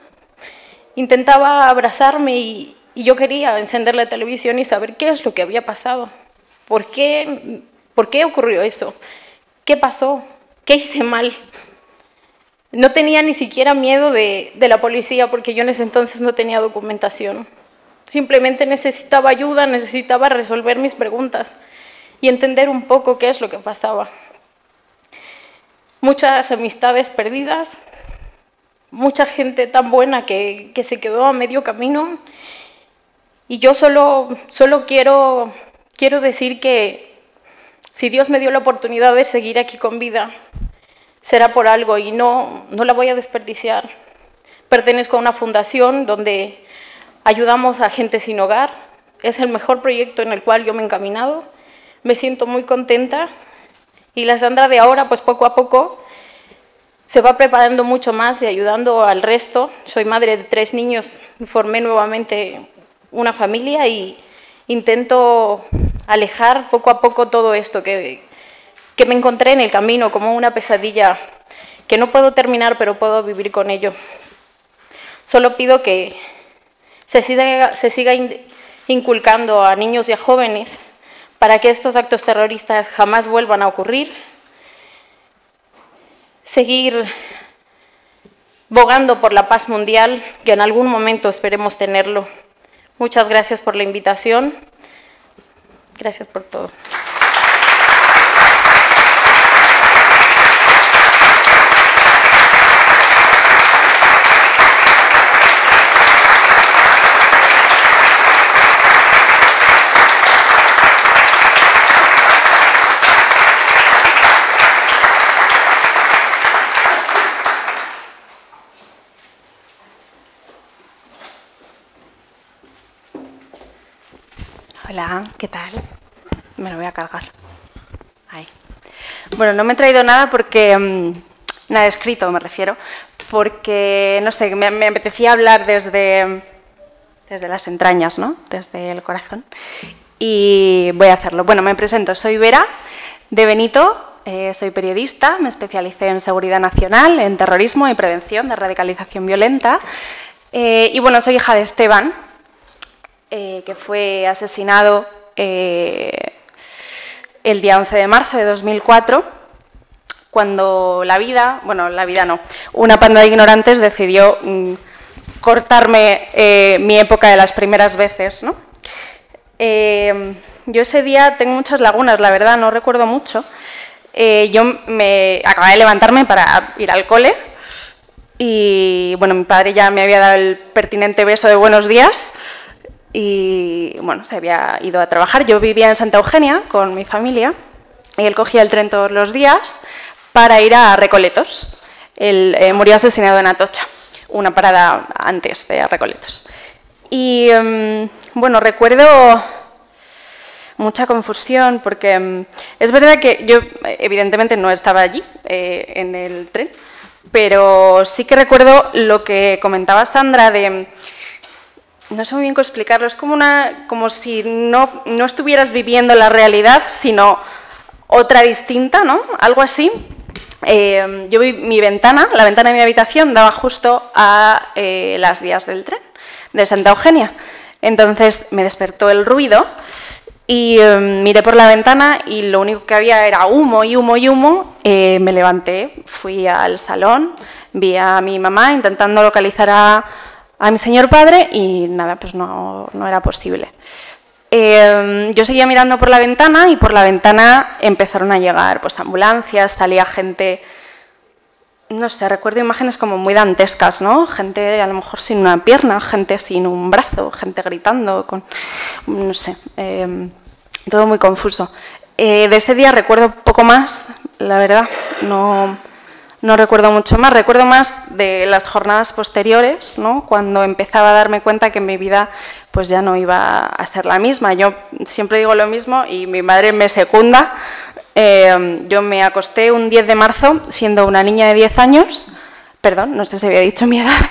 Intentaba abrazarme y yo quería encender la televisión y saber qué es lo que había pasado. ¿Por qué ocurrió eso? ¿Qué pasó? ¿Qué hice mal? No tenía ni siquiera miedo de la policía porque yo en ese entonces no tenía documentación. Simplemente necesitaba ayuda, necesitaba resolver mis preguntas y entender un poco qué es lo que pasaba. Muchas amistades perdidas, mucha gente tan buena que se quedó a medio camino, y yo solo quiero decir que si Dios me dio la oportunidad de seguir aquí con vida, será por algo y no la voy a desperdiciar. Pertenezco a una fundación donde ayudamos a gente sin hogar, es el mejor proyecto en el cual yo me he encaminado, me siento muy contenta y la Sandra de ahora, pues poco a poco, se va preparando mucho más y ayudando al resto. Soy madre de 3 niños, formé nuevamente una familia y intento alejar poco a poco todo esto que me encontré en el camino como una pesadilla que no puedo terminar, pero puedo vivir con ello. Solo pido que se siga inculcando a niños y a jóvenes para que estos actos terroristas jamás vuelvan a ocurrir. Seguir bogando por la paz mundial, que en algún momento esperemos tenerlo. Muchas gracias por la invitación. Gracias por todo. Hola, ¿qué tal? Me lo voy a cargar. Ahí. Bueno, no me he traído nada porque... nada escrito, me refiero. Porque, no sé, me apetecía hablar desde las entrañas, ¿no? Desde el corazón. Y voy a hacerlo. Bueno, me presento. Soy Vera, de Benito. Soy periodista. Me especialicé en seguridad nacional, en terrorismo y prevención de radicalización violenta. Y, bueno, soy hija de Esteban, que fue asesinado el día 11 de marzo de 2004, cuando una panda de ignorantes decidió cortarme mi época de las primeras veces, ¿no? Yo ese día tengo muchas lagunas, la verdad, no recuerdo mucho. Yo me acababa de levantarme para ir al cole y, bueno, mi padre ya me había dado el pertinente beso de buenos días. Y, bueno, se había ido a trabajar. Yo vivía en Santa Eugenia con mi familia y él cogía el tren todos los días para ir a Recoletos. Él murió asesinado en Atocha. una parada antes de Recoletos. Y bueno, recuerdo mucha confusión porque es verdad que yo evidentemente no estaba allí en el tren, pero sí que recuerdo lo que comentaba Sandra de... No sé muy bien cómo explicarlo, es como si no estuvieras viviendo la realidad, sino otra distinta, ¿no? Algo así. Yo vi mi ventana, la ventana de mi habitación daba justo a las vías del tren de Santa Eugenia. Entonces me despertó el ruido y miré por la ventana y lo único que había era humo y humo y humo. Me levanté, fui al salón, vi a mi mamá intentando localizar a mi señor padre y nada, pues no era posible. Yo seguía mirando por la ventana y por la ventana empezaron a llegar pues ambulancias, salía gente, no sé, recuerdo imágenes como muy dantescas, ¿no? Gente a lo mejor sin una pierna, gente sin un brazo, gente gritando, no sé, todo muy confuso. De ese día recuerdo poco más, la verdad, no recuerdo mucho más, recuerdo más de las jornadas posteriores, ¿no? Cuando empezaba a darme cuenta que mi vida pues ya no iba a ser la misma. Yo siempre digo lo mismo y mi madre me secunda. Yo me acosté un 10 de marzo siendo una niña de 10 años, perdón, no sé si había dicho mi edad,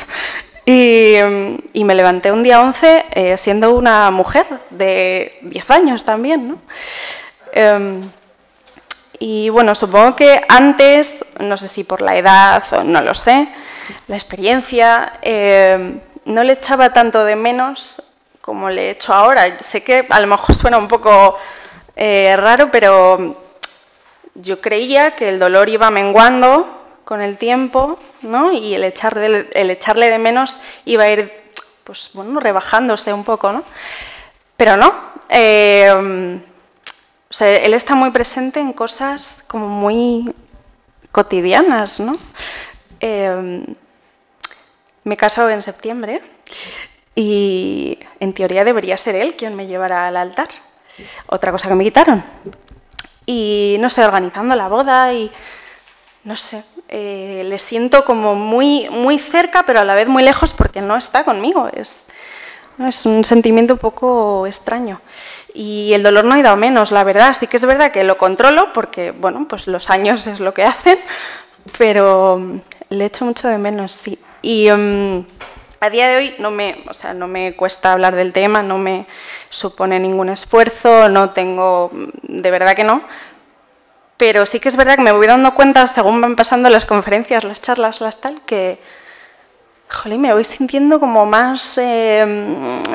y me levanté un día 11 siendo una mujer de 10 años también, ¿no? Y bueno, supongo que antes, no sé si por la edad o no lo sé, la experiencia, no le echaba tanto de menos como le echo ahora. Sé que a lo mejor suena un poco raro, pero yo creía que el dolor iba menguando con el tiempo, ¿no? Y el echarle de menos iba a ir, pues bueno, rebajándose un poco, ¿no? Pero no. O sea, él está muy presente en cosas como muy cotidianas, ¿no? Me he casado en septiembre y en teoría debería ser él quien me llevara al altar. Otra cosa que me quitaron. Y no sé, organizando la boda y no sé, le siento como muy, muy cerca, pero a la vez muy lejos porque no está conmigo. Es un sentimiento un poco extraño. Y el dolor no ha ido a menos, la verdad. Sí que es verdad que lo controlo porque, bueno, pues los años es lo que hacen, pero le echo mucho de menos, sí. Y a día de hoy no me cuesta hablar del tema, no me supone ningún esfuerzo, no tengo, de verdad que no. Pero sí que es verdad que me voy dando cuenta, según van pasando las conferencias, las charlas, las tal, que jolín, me voy sintiendo como más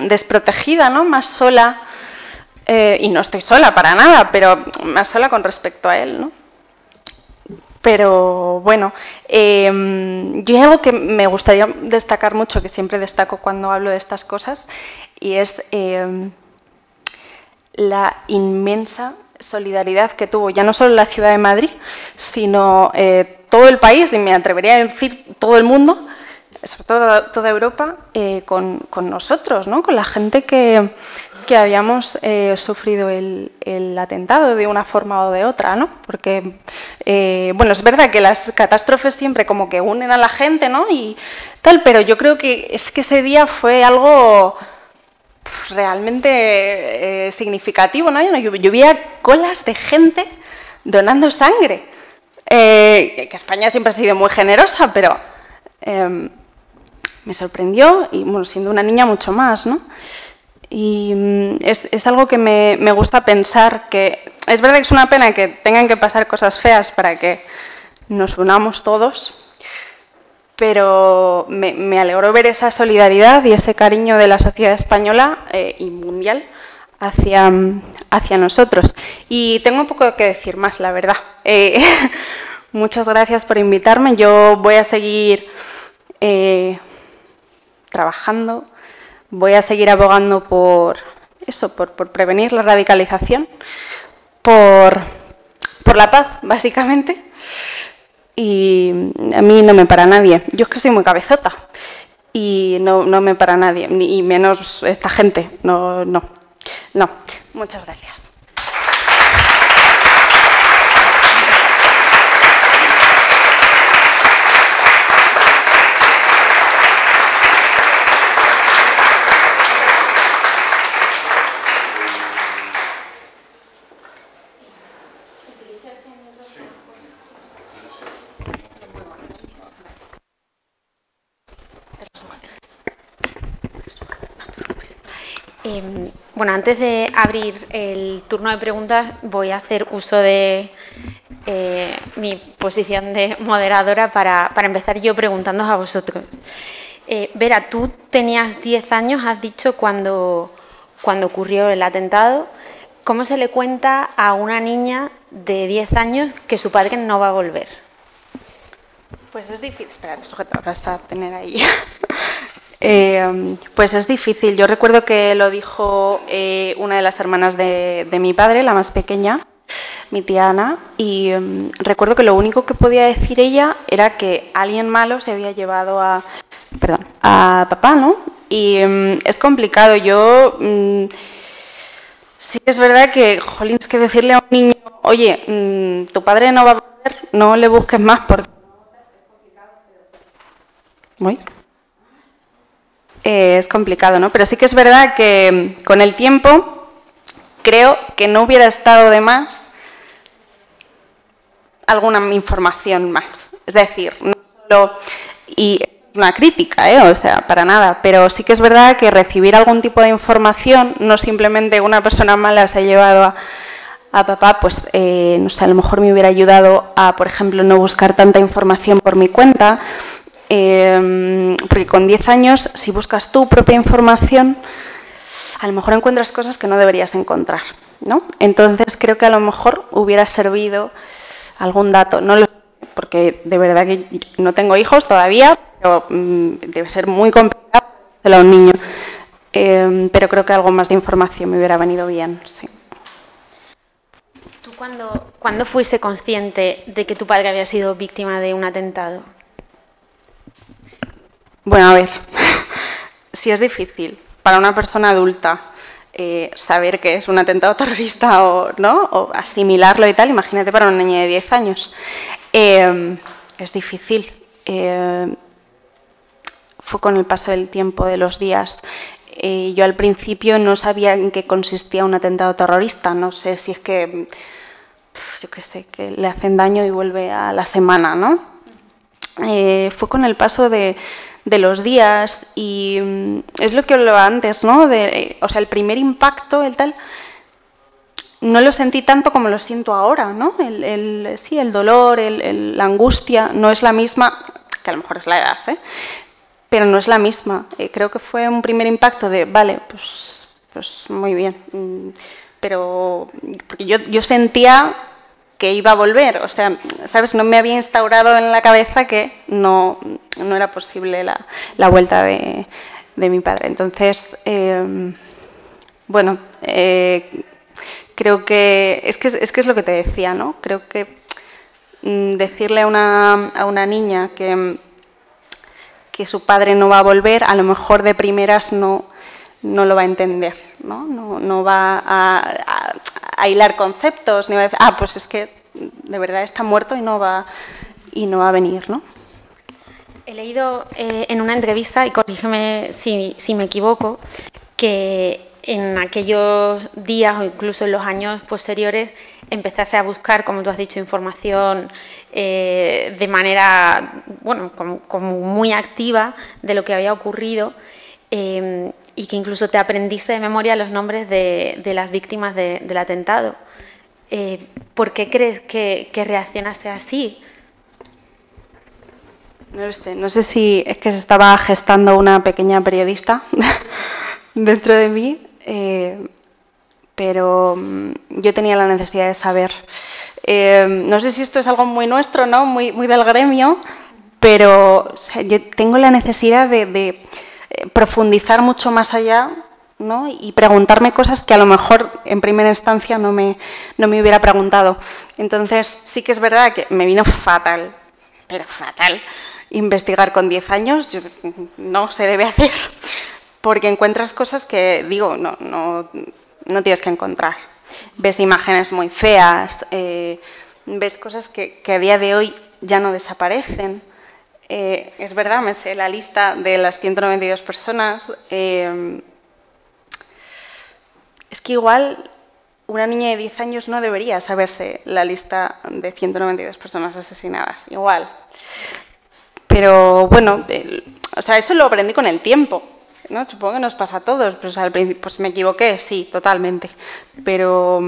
desprotegida, ¿no? Más sola. Y no estoy sola para nada, pero más sola con respecto a él, ¿no? Pero bueno, yo hay algo que me gustaría destacar mucho, que siempre destaco cuando hablo de estas cosas, y es la inmensa solidaridad que tuvo ya no solo la ciudad de Madrid, sino todo el país, y me atrevería a decir todo el mundo, sobre todo toda Europa, con nosotros, ¿no? Con la gente que habíamos sufrido el atentado de una forma o de otra, ¿no? Porque, bueno, es verdad que las catástrofes siempre como que unen a la gente, ¿no? Y tal, pero yo creo que es que ese día fue algo realmente significativo, ¿no? Yo veía colas de gente donando sangre, que España siempre ha sido muy generosa, pero me sorprendió y, bueno, siendo una niña mucho más, ¿no? Y es algo que me gusta pensar, que es verdad que es una pena que tengan que pasar cosas feas para que nos unamos todos, pero me alegró ver esa solidaridad y ese cariño de la sociedad española y mundial hacia nosotros. Y tengo poco que decir más, la verdad. Muchas gracias por invitarme. Yo voy a seguir trabajando, voy a seguir abogando por eso, por prevenir la radicalización, por la paz, básicamente. Y a mí no me para nadie. Yo es que soy muy cabezota y no me para nadie, y menos esta gente. No. Muchas gracias. Bueno, antes de abrir el turno de preguntas, voy a hacer uso de mi posición de moderadora para empezar yo preguntándoos a vosotros. Vera, tú tenías 10 años, has dicho, cuando ocurrió el atentado. ¿Cómo se le cuenta a una niña de 10 años que su padre no va a volver? Pues es difícil. Espera, sujeta, vas a tener ahí. Pues es difícil. Yo recuerdo que lo dijo una de las hermanas de mi padre, la más pequeña, mi tía Ana, y recuerdo que lo único que podía decir ella era que alguien malo se había llevado a papá, ¿no? Y es complicado. Yo sí es verdad que, jolín, es que decirle a un niño, oye, tu padre no va a volver, no le busques más porque es complicado, ¿no? Pero sí que es verdad que con el tiempo creo que no hubiera estado de más alguna información más. Es decir, no solo, y una crítica, o sea, para nada, pero sí que es verdad que recibir algún tipo de información, no simplemente una persona mala se ha llevado a papá, pues no sé, a lo mejor me hubiera ayudado a, por ejemplo, no buscar tanta información por mi cuenta, porque con 10 años, si buscas tu propia información, a lo mejor encuentras cosas que no deberías encontrar, ¿no? Entonces creo que a lo mejor hubiera servido algún dato, no lo sé, porque de verdad que no tengo hijos todavía, pero debe ser muy complicado hacerlo a un niño, pero creo que algo más de información me hubiera venido bien, sí. ¿Tú cuándo fuiste consciente de que tu padre había sido víctima de un atentado? Bueno, a ver, si es difícil para una persona adulta saber que es un atentado terrorista o no, o asimilarlo y tal, imagínate para una niña de 10 años. Es difícil. Fue con el paso del tiempo, de los días. Yo al principio no sabía en qué consistía un atentado terrorista. No sé si es que, yo qué sé, que le hacen daño y vuelve a la semana, ¿no? Fue con el paso de los días y es lo que hablaba antes, ¿no? O sea, el primer impacto, el tal, no lo sentí tanto como lo siento ahora, ¿no? Sí, el dolor, la angustia no es la misma, que a lo mejor es la edad, pero no es la misma. Creo que fue un primer impacto de, vale, pues muy bien, pero porque yo sentía que iba a volver, o sea, ¿sabes? No me había instaurado en la cabeza que no era posible la vuelta de mi padre. Entonces, bueno, creo que es lo que te decía, ¿no? Creo que decirle a una niña que su padre no va a volver, a lo mejor de primeras no lo va a entender, ¿no? No va a hilar conceptos, ni va a decir, pues es que de verdad está muerto y no va a venir, ¿no? He leído en una entrevista, y corrígeme si me equivoco, que en aquellos días o incluso en los años posteriores empezase a buscar, como tú has dicho, información de manera, bueno, como muy activa de lo que había ocurrido, y que incluso te aprendiste de memoria los nombres de las víctimas del atentado. ¿Por qué crees que reaccionaste así? No lo sé, no sé si es que se estaba gestando una pequeña periodista dentro de mí, pero yo tenía la necesidad de saber. No sé si esto es algo muy nuestro, ¿no? Muy del gremio, pero o sea, yo tengo la necesidad de profundizar mucho más allá, ¿no? Y preguntarme cosas que a lo mejor en primera instancia no me hubiera preguntado. Entonces sí que es verdad que me vino fatal, pero fatal, investigar con 10 años. No se debe hacer, porque encuentras cosas que, digo, no tienes que encontrar. Ves imágenes muy feas, ves cosas que a día de hoy ya no desaparecen. Es verdad, me sé la lista de las 192 personas. Es que igual una niña de 10 años no debería saberse la lista de 192 personas asesinadas, igual. Pero bueno, o sea, eso lo aprendí con el tiempo. ¿no? Supongo que nos pasa a todos, pues al principio pues me equivoqué, sí, totalmente, pero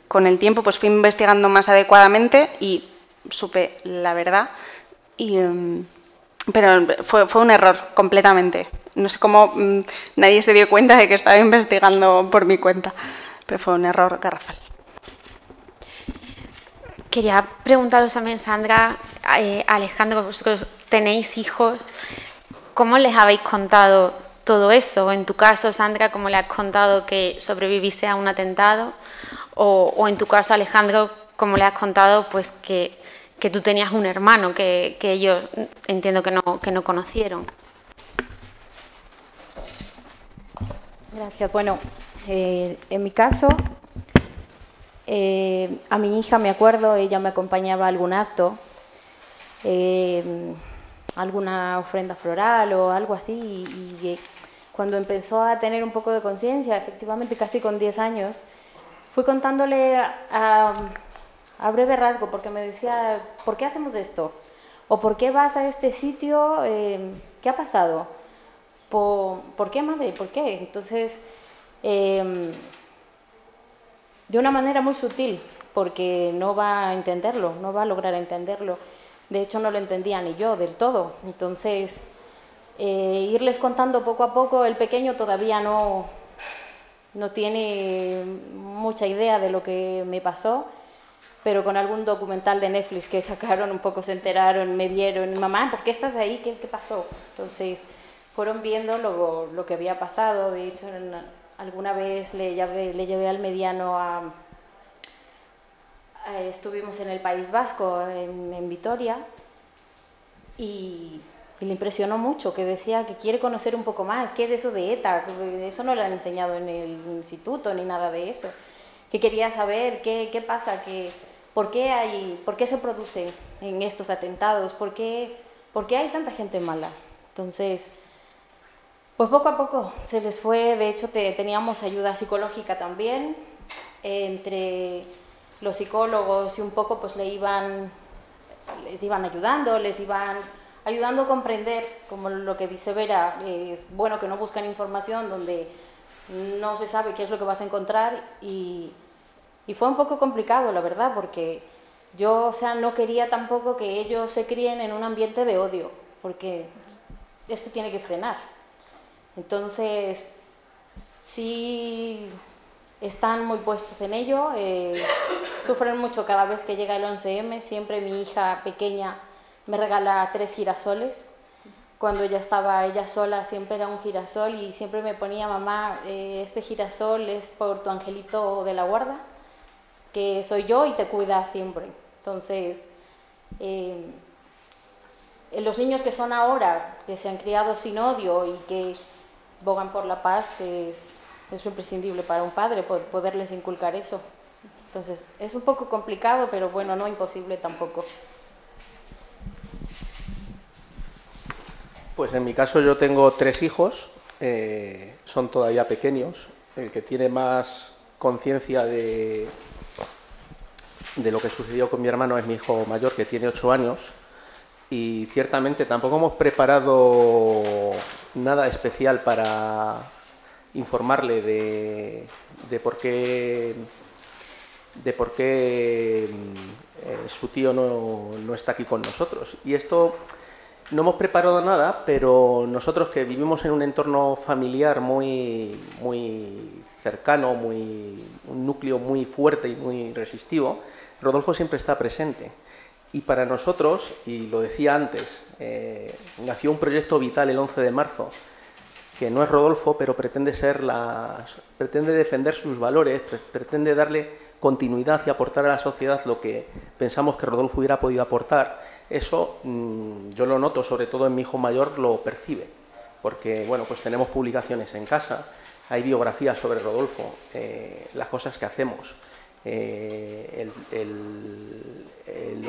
con el tiempo pues fui investigando más adecuadamente y supe la verdad, pero fue un error completamente. No sé cómo nadie se dio cuenta de que estaba investigando por mi cuenta, pero fue un error garrafal. Quería preguntaros también, Sandra, Alejandro, vosotros tenéis hijos, ¿cómo les habéis contado todo eso? En tu caso, Sandra, ¿cómo le has contado que sobreviviste a un atentado? O en tu caso, Alejandro, ¿cómo le has contado pues que tú tenías un hermano que ellos entiendo que no conocieron? Gracias. Bueno, en mi caso, a mi hija me acuerdo, ella me acompañaba a algún acto, alguna ofrenda floral o algo así, y cuando empezó a tener un poco de conciencia, efectivamente casi con 10 años, fui contándole a breve rasgo, porque me decía, ¿por qué hacemos esto? ¿O por qué vas a este sitio? ¿Qué ha pasado? ¿Por qué, madre? ¿Por qué? Entonces, de una manera muy sutil, porque no va a entenderlo, no va a lograr entenderlo. De hecho, no lo entendía ni yo del todo. Entonces, irles contando poco a poco, el pequeño todavía no tiene mucha idea de lo que me pasó, pero con algún documental de Netflix que sacaron, un poco se enteraron, me vieron, mamá, ¿por qué estás ahí? ¿Qué pasó? Entonces, fueron viendo lo que había pasado. De hecho, alguna vez le llevé al mediano estuvimos en el País Vasco, en Vitoria, y le impresionó mucho, que decía que quiere conocer un poco más, qué es eso de ETA, eso no le han enseñado en el instituto ni nada de eso, que quería saber qué pasa, por qué se producen en estos atentados, por qué hay tanta gente mala. Entonces, pues poco a poco se les fue. De hecho teníamos ayuda psicológica también, entre los psicólogos, y un poco pues les iban ayudando a comprender, como lo que dice Vera, es bueno que no buscan información donde no se sabe qué es lo que vas a encontrar, y fue un poco complicado, la verdad, porque yo, no quería tampoco que ellos se críen en un ambiente de odio, porque esto tiene que frenar. Entonces, sí están muy puestos en ello, sufren mucho cada vez que llega el 11M. Siempre mi hija pequeña me regala 3 girasoles. Cuando ella estaba ella sola, siempre era un girasol, y siempre me ponía, mamá, este girasol es por tu angelito de la guarda, que soy yo y te cuida siempre. Entonces, los niños que son ahora, que se han criado sin odio y que bogan por la paz, es lo imprescindible para un padre, poderles inculcar eso. Entonces, es un poco complicado, pero bueno, no imposible tampoco. Pues en mi caso yo tengo 3 hijos, son todavía pequeños. El que tiene más conciencia de lo que sucedió con mi hermano es mi hijo mayor, que tiene 8 años, y ciertamente tampoco hemos preparado nada especial para informarle de por qué su tío no está aquí con nosotros. Y esto, no hemos preparado nada, pero nosotros, que vivimos en un entorno familiar muy cercano, un núcleo muy fuerte y muy resistivo, Rodolfo siempre está presente. Y para nosotros, y lo decía antes, nació un proyecto vital el 11 de marzo, que no es Rodolfo, pero pretende defender sus valores, pretende darle continuidad y aportar a la sociedad lo que pensamos que Rodolfo hubiera podido aportar. Eso yo lo noto, sobre todo en mi hijo mayor lo percibe, porque bueno, pues tenemos publicaciones en casa, hay biografías sobre Rodolfo, las cosas que hacemos, el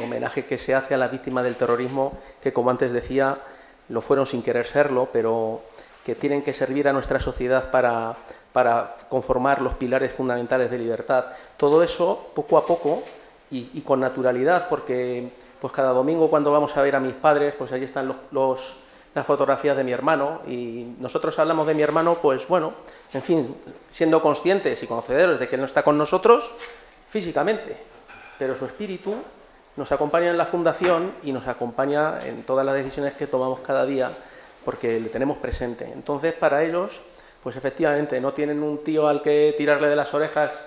homenaje que se hace a la víctima del terrorismo, que como antes decía, lo fueron sin querer serlo, pero que tienen que servir a nuestra sociedad para conformar los pilares fundamentales de libertad. Todo eso, poco a poco y con naturalidad, porque pues cada domingo cuando vamos a ver a mis padres, pues allí están los las fotografías de mi hermano, y nosotros hablamos de mi hermano, pues bueno, en fin, siendo conscientes y conocedores de que él no está con nosotros físicamente, pero su espíritu nos acompaña en la fundación y nos acompaña en todas las decisiones que tomamos cada día, porque le tenemos presente. Entonces, para ellos, pues efectivamente, no tienen un tío al que tirarle de las orejas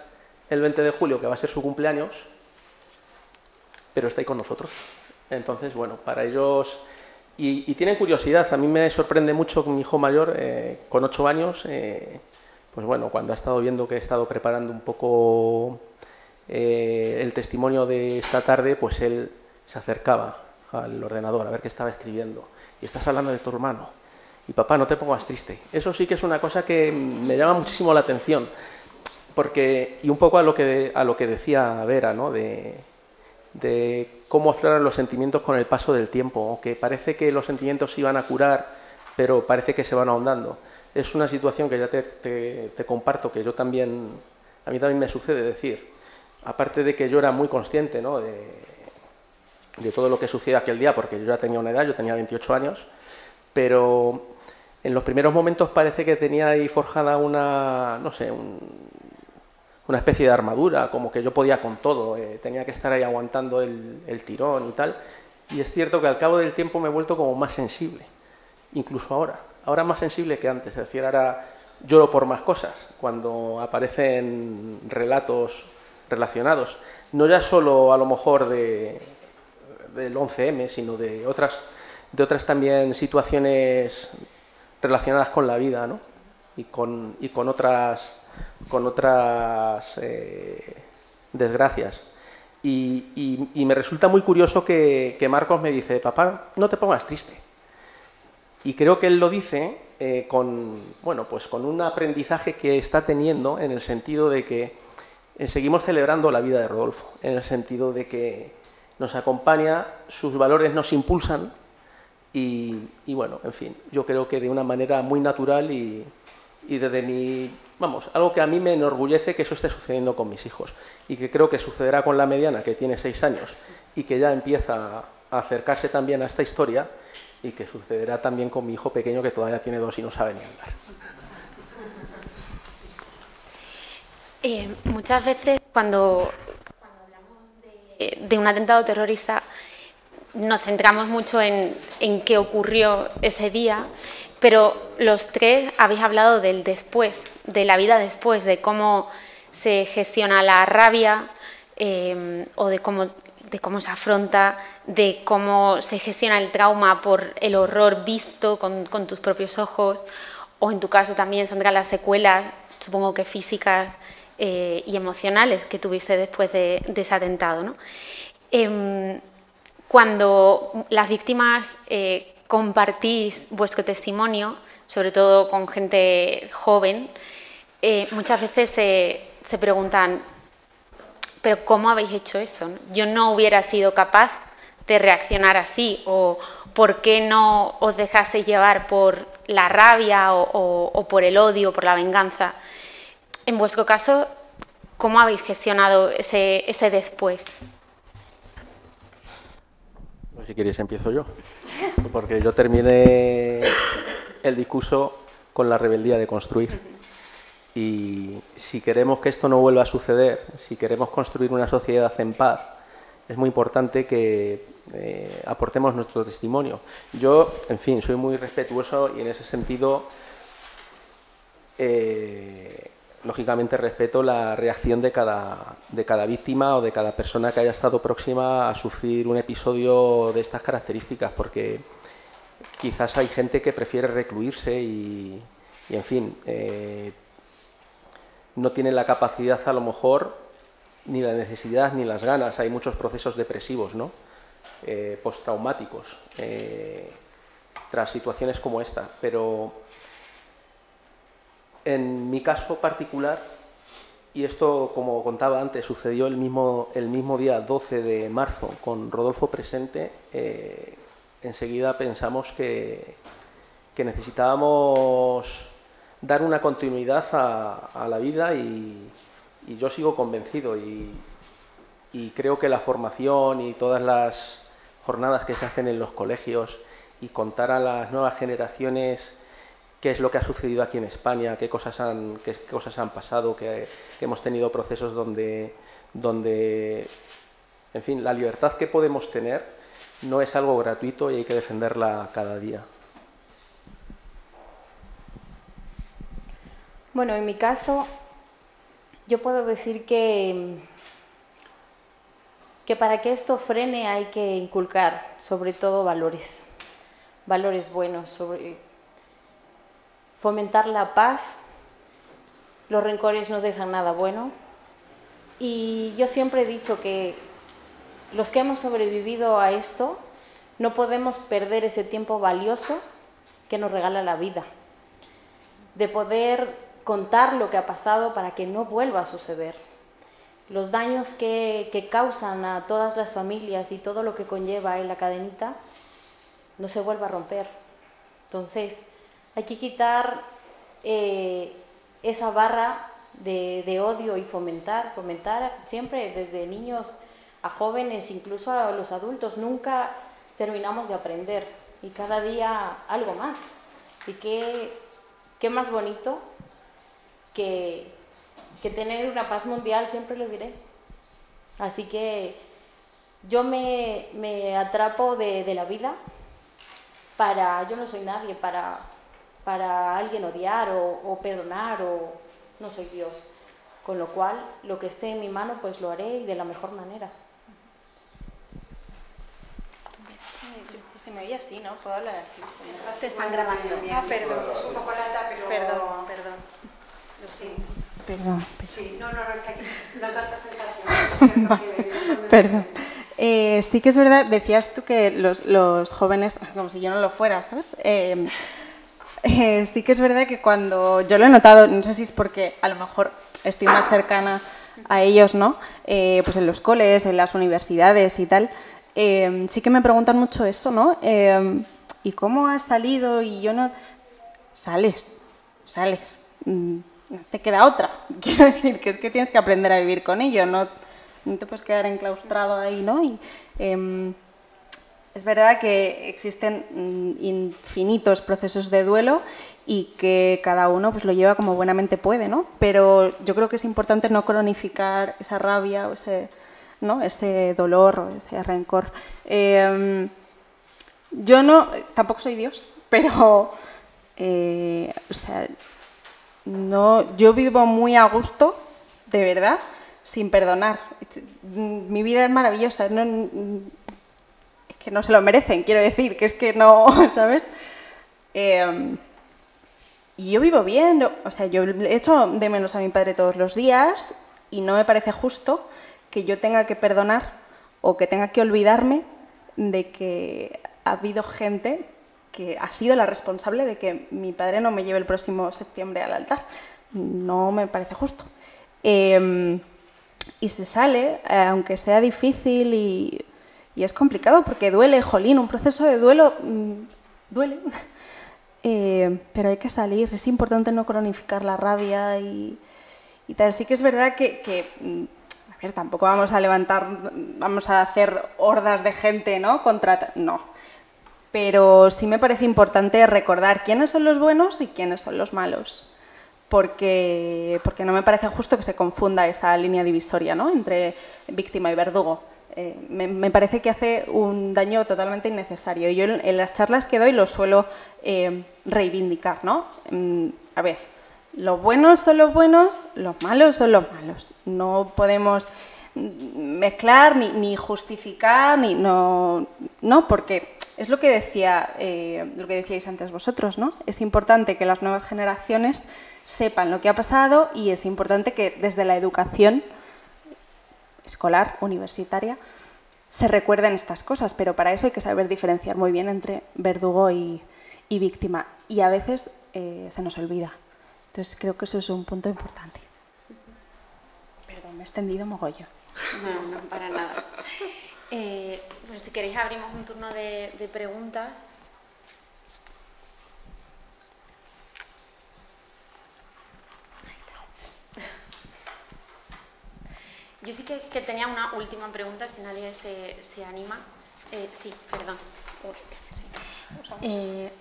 el 20 de julio, que va a ser su cumpleaños, pero está ahí con nosotros. Entonces, bueno, para ellos... Y tienen curiosidad. A mí me sorprende mucho que mi hijo mayor, con 8 años, pues bueno, cuando ha estado viendo que he estado preparando un poco el testimonio de esta tarde, pues él se acercaba al ordenador a ver qué estaba escribiendo. Y estás hablando de tu hermano. Y papá, no te pongas triste. Eso sí que es una cosa que me llama muchísimo la atención. Porque, y un poco a lo que decía Vera, ¿no? De cómo afloran los sentimientos con el paso del tiempo, que parece que los sentimientos se iban a curar, pero parece que se van ahondando. Es una situación que ya te comparto, que yo también, a mí también me sucede. Decir, aparte de que yo era muy consciente, ¿no? de todo lo que sucede aquel día, porque yo ya tenía una edad, yo tenía 28 años, pero en los primeros momentos parece que tenía ahí forjada una, no sé, una especie de armadura, como que yo podía con todo, tenía que estar ahí aguantando el tirón y tal. Y es cierto que al cabo del tiempo me he vuelto como más sensible, incluso ahora más sensible que antes. Es decir, ahora lloro por más cosas, cuando aparecen relatos relacionados, no ya solo a lo mejor del 11M, sino de otras también situaciones relacionadas con la vida, ¿no? y con otras desgracias. Y me resulta muy curioso que Marcos me dice, papá, no te pongas triste. Y creo que él lo dice con un aprendizaje que está teniendo, en el sentido de que seguimos celebrando la vida de Rodolfo, en el sentido de que nos acompaña, sus valores nos impulsan y bueno, en fin, yo creo que de una manera muy natural y desde mi... Vamos, algo que a mí me enorgullece que eso esté sucediendo con mis hijos y que creo que sucederá con la mediana, que tiene 6 años y que ya empieza a acercarse también a esta historia, y que sucederá también con mi hijo pequeño, que todavía tiene 2 y no sabe ni andar. Muchas veces cuando hablamos de un atentado terrorista nos centramos mucho en qué ocurrió ese día, pero los tres habéis hablado del después, de la vida después, de cómo se gestiona la rabia o de cómo se afronta, de cómo se gestiona el trauma por el horror visto con tus propios ojos, o en tu caso también, Sandra, las secuelas, supongo que físicas y emocionales que tuviste después de ese atentado, ¿no? Cuando las víctimas compartís vuestro testimonio, sobre todo con gente joven, muchas veces se preguntan, ¿pero cómo habéis hecho eso? Yo no hubiera sido capaz de reaccionar así, o ¿por qué no os dejasteis llevar por la rabia o por el odio, por la venganza? En vuestro caso, ¿cómo habéis gestionado ese después? Pues si queréis empiezo yo, porque yo terminé el discurso con la rebeldía de construir. Y si queremos que esto no vuelva a suceder, si queremos construir una sociedad en paz, es muy importante que aportemos nuestro testimonio. Yo, en fin, soy muy respetuoso y en ese sentido, lógicamente respeto la reacción de cada víctima o de cada persona que haya estado próxima a sufrir un episodio de estas características, porque quizás hay gente que prefiere recluirse y en fin, no tiene la capacidad a lo mejor, ni la necesidad, ni las ganas. Hay muchos procesos depresivos, ¿no? Postraumáticos, tras situaciones como esta. Pero en mi caso particular, y esto, como contaba antes, sucedió el mismo día 12 de marzo, con Rodolfo presente, enseguida pensamos que necesitábamos dar una continuidad a la vida, y yo sigo convencido y creo que la formación y todas las jornadas que se hacen en los colegios y contar a las nuevas generaciones qué es lo que ha sucedido aquí en España, qué cosas han pasado, que hemos tenido procesos donde, en fin, la libertad que podemos tener no es algo gratuito y hay que defenderla cada día. Bueno, en mi caso, yo puedo decir que para que esto frene hay que inculcar sobre todo valores buenos, fomentar la paz. Los rencores no dejan nada bueno, y yo siempre he dicho que los que hemos sobrevivido a esto no podemos perder ese tiempo valioso que nos regala la vida, de poder contar lo que ha pasado para que no vuelva a suceder. Los daños que causan a todas las familias y todo lo que conlleva en la cadenita no se vuelva a romper. Entonces hay que quitar esa barra de odio y fomentar siempre, desde niños a jóvenes, incluso a los adultos. Nunca terminamos de aprender y cada día algo más. Y qué más bonito que tener una paz mundial, siempre lo diré. Así que yo me atrapo de la vida yo no soy nadie para alguien odiar o perdonar, o no soy Dios. Con lo cual, lo que esté en mi mano, pues lo haré y de la mejor manera. Se me oye así, ¿no? Puedo hablar así. Se están grabando. Ah, perdón. Es un poco lata, pero... Perdón. Sí. Perdón. Sí, no, es que aquí nos da esta sensación. Perdón. Sí que es verdad, decías tú que los jóvenes, como si yo no lo fuera, ¿sabes? Sí que es verdad que cuando yo lo he notado, no sé si es porque a lo mejor estoy más cercana a ellos, ¿no? Pues en los coles, en las universidades y tal, sí que me preguntan mucho eso, ¿no? ¿Y cómo has salido? Y yo no... Sales. No te queda otra. Quiero decir que es que tienes que aprender a vivir con ello, no te puedes quedar enclaustrado ahí, ¿no? Y es verdad que existen infinitos procesos de duelo y que cada uno pues lo lleva como buenamente puede, ¿no? Pero yo creo que es importante no cronificar esa rabia o ese dolor o ese rencor. Yo tampoco soy Dios, pero yo vivo muy a gusto, de verdad, sin perdonar. Mi vida es maravillosa, es que no se lo merecen, quiero decir, que es que no, ¿sabes? Y yo vivo bien, yo echo de menos a mi padre todos los días y no me parece justo que yo tenga que perdonar o que tenga que olvidarme de que ha habido gente que ha sido la responsable de que mi padre no me lleve el próximo septiembre al altar. No me parece justo. Y se sale, aunque sea difícil y es complicado porque duele, jolín, un proceso de duelo duele. Pero hay que salir, es importante no cronificar la rabia y tal. Sí que es verdad que a ver, tampoco vamos a hacer hordas de gente, ¿no? No. Pero sí me parece importante recordar quiénes son los buenos y quiénes son los malos. Porque no me parece justo que se confunda esa línea divisoria, ¿no? Entre víctima y verdugo. Me parece que hace un daño totalmente innecesario. Yo en las charlas que doy lo suelo reivindicar, ¿no? A ver, los buenos son los buenos, los malos son los malos. No podemos mezclar ni justificar, no, porque es lo que decíais antes vosotros, ¿no? Es importante que las nuevas generaciones sepan lo que ha pasado y es importante que desde la educación escolar, universitaria, se recuerden estas cosas, pero para eso hay que saber diferenciar muy bien entre verdugo y víctima. Y a veces se nos olvida. Entonces creo que eso es un punto importante. Perdón, me he extendido mogollón. No, para nada. Pues si queréis abrimos un turno de preguntas. Yo sí que tenía una última pregunta, si nadie se anima. Sí, perdón.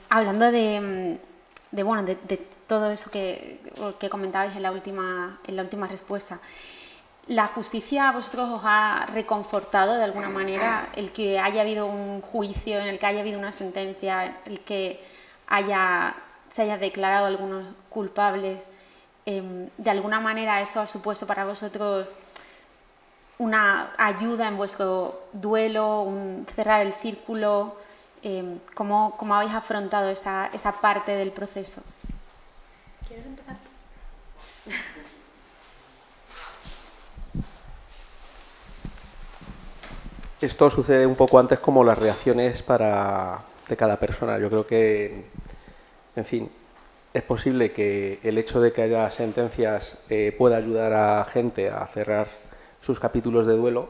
Hablando de todo eso que comentabais en la última respuesta, ¿la justicia a vosotros os ha reconfortado de alguna manera el que haya habido un juicio, en el que haya habido una sentencia, el que se haya declarado a algunos culpables? ¿De alguna manera eso ha supuesto para vosotros una ayuda en vuestro duelo, un cerrar el círculo? ¿Cómo habéis afrontado esa parte del proceso? ¿Quieres empezar tú? Esto sucede un poco antes como las reacciones de cada persona. Yo creo que, en fin, es posible que el hecho de que haya sentencias pueda ayudar a gente a cerrar sus capítulos de duelo,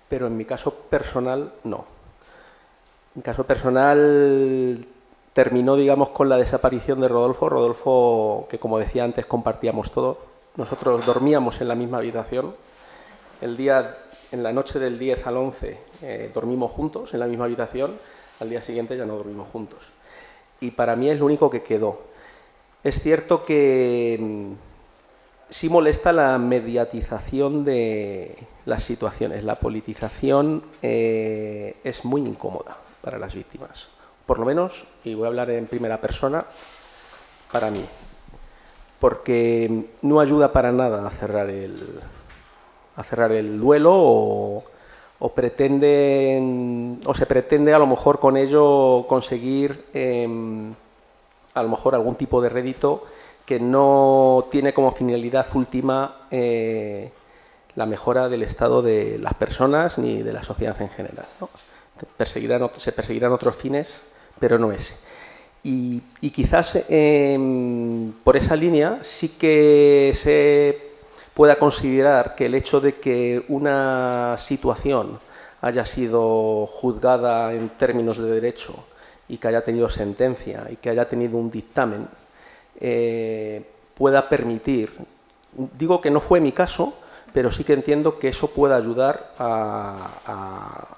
pero en mi caso personal no. Mi caso personal terminó, digamos, con la desaparición de Rodolfo. Rodolfo, que como decía antes, compartíamos todo. Nosotros dormíamos en la misma habitación. En la noche del 10 al 11 dormimos juntos en la misma habitación. Al día siguiente ya no dormimos juntos. Y para mí es lo único que quedó. Es cierto que sí molesta la mediatización de las situaciones. La politización es muy incómoda para las víctimas. Por lo menos, y voy a hablar en primera persona, para mí. Porque no ayuda para nada a cerrar el duelo o se pretende a lo mejor con ello conseguir a lo mejor algún tipo de rédito que no tiene como finalidad última la mejora del estado de las personas ni de la sociedad en general, ¿no? Se perseguirán otros fines, pero no ese. Y quizás por esa línea sí que se pueda considerar que el hecho de que una situación haya sido juzgada en términos de derecho y que haya tenido sentencia y que haya tenido un dictamen pueda permitir, digo que no fue mi caso, pero sí que entiendo que eso pueda ayudar a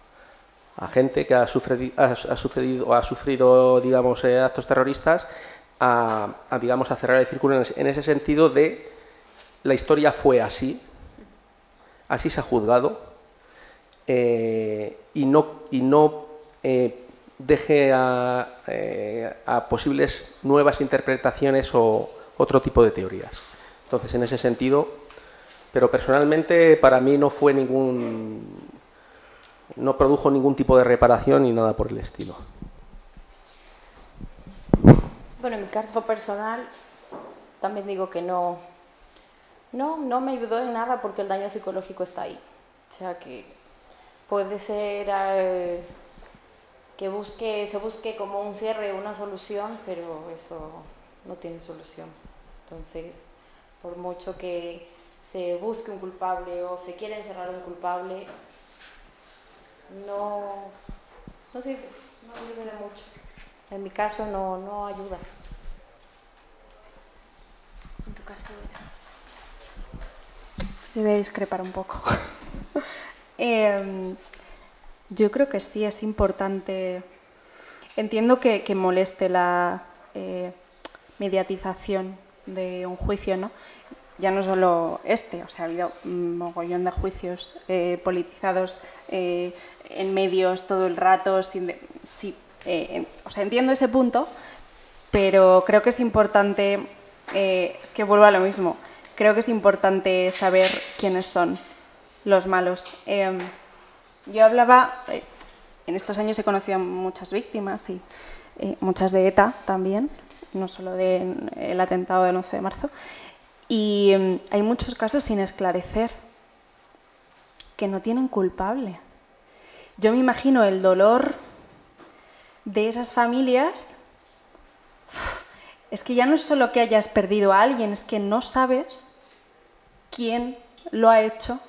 gente que ha sufrido digamos, actos terroristas a cerrar el círculo en ese sentido de la historia fue así se ha juzgado y no deje a posibles nuevas interpretaciones o otro tipo de teorías. Entonces, en ese sentido, pero personalmente para mí no produjo ningún tipo de reparación ni nada por el estilo. Bueno, en mi caso personal también digo que no me ayudó en nada porque el daño psicológico está ahí. O sea que puede ser que se busque como un cierre, una solución, pero eso no tiene solución. Entonces, por mucho que se busque un culpable o se quiera encerrar un culpable, no sirve de mucho. En mi caso no ayuda. En tu caso era... Sí, voy a discrepar un poco. Yo creo que sí es importante. Entiendo que moleste la mediatización de un juicio, ¿no? Ya no solo o sea, ha habido un mogollón de juicios politizados en medios todo el rato. O sea, entiendo ese punto, pero creo que es importante, es que vuelvo a lo mismo, creo que es importante saber quiénes son los malos. Yo hablaba, en estos años he conocido a muchas víctimas y muchas de ETA también, no solo del atentado del 11 de marzo, y hay muchos casos sin esclarecer que no tienen culpable. Yo me imagino el dolor de esas familias. Es que ya no es solo que hayas perdido a alguien, es que no sabes quién lo ha hecho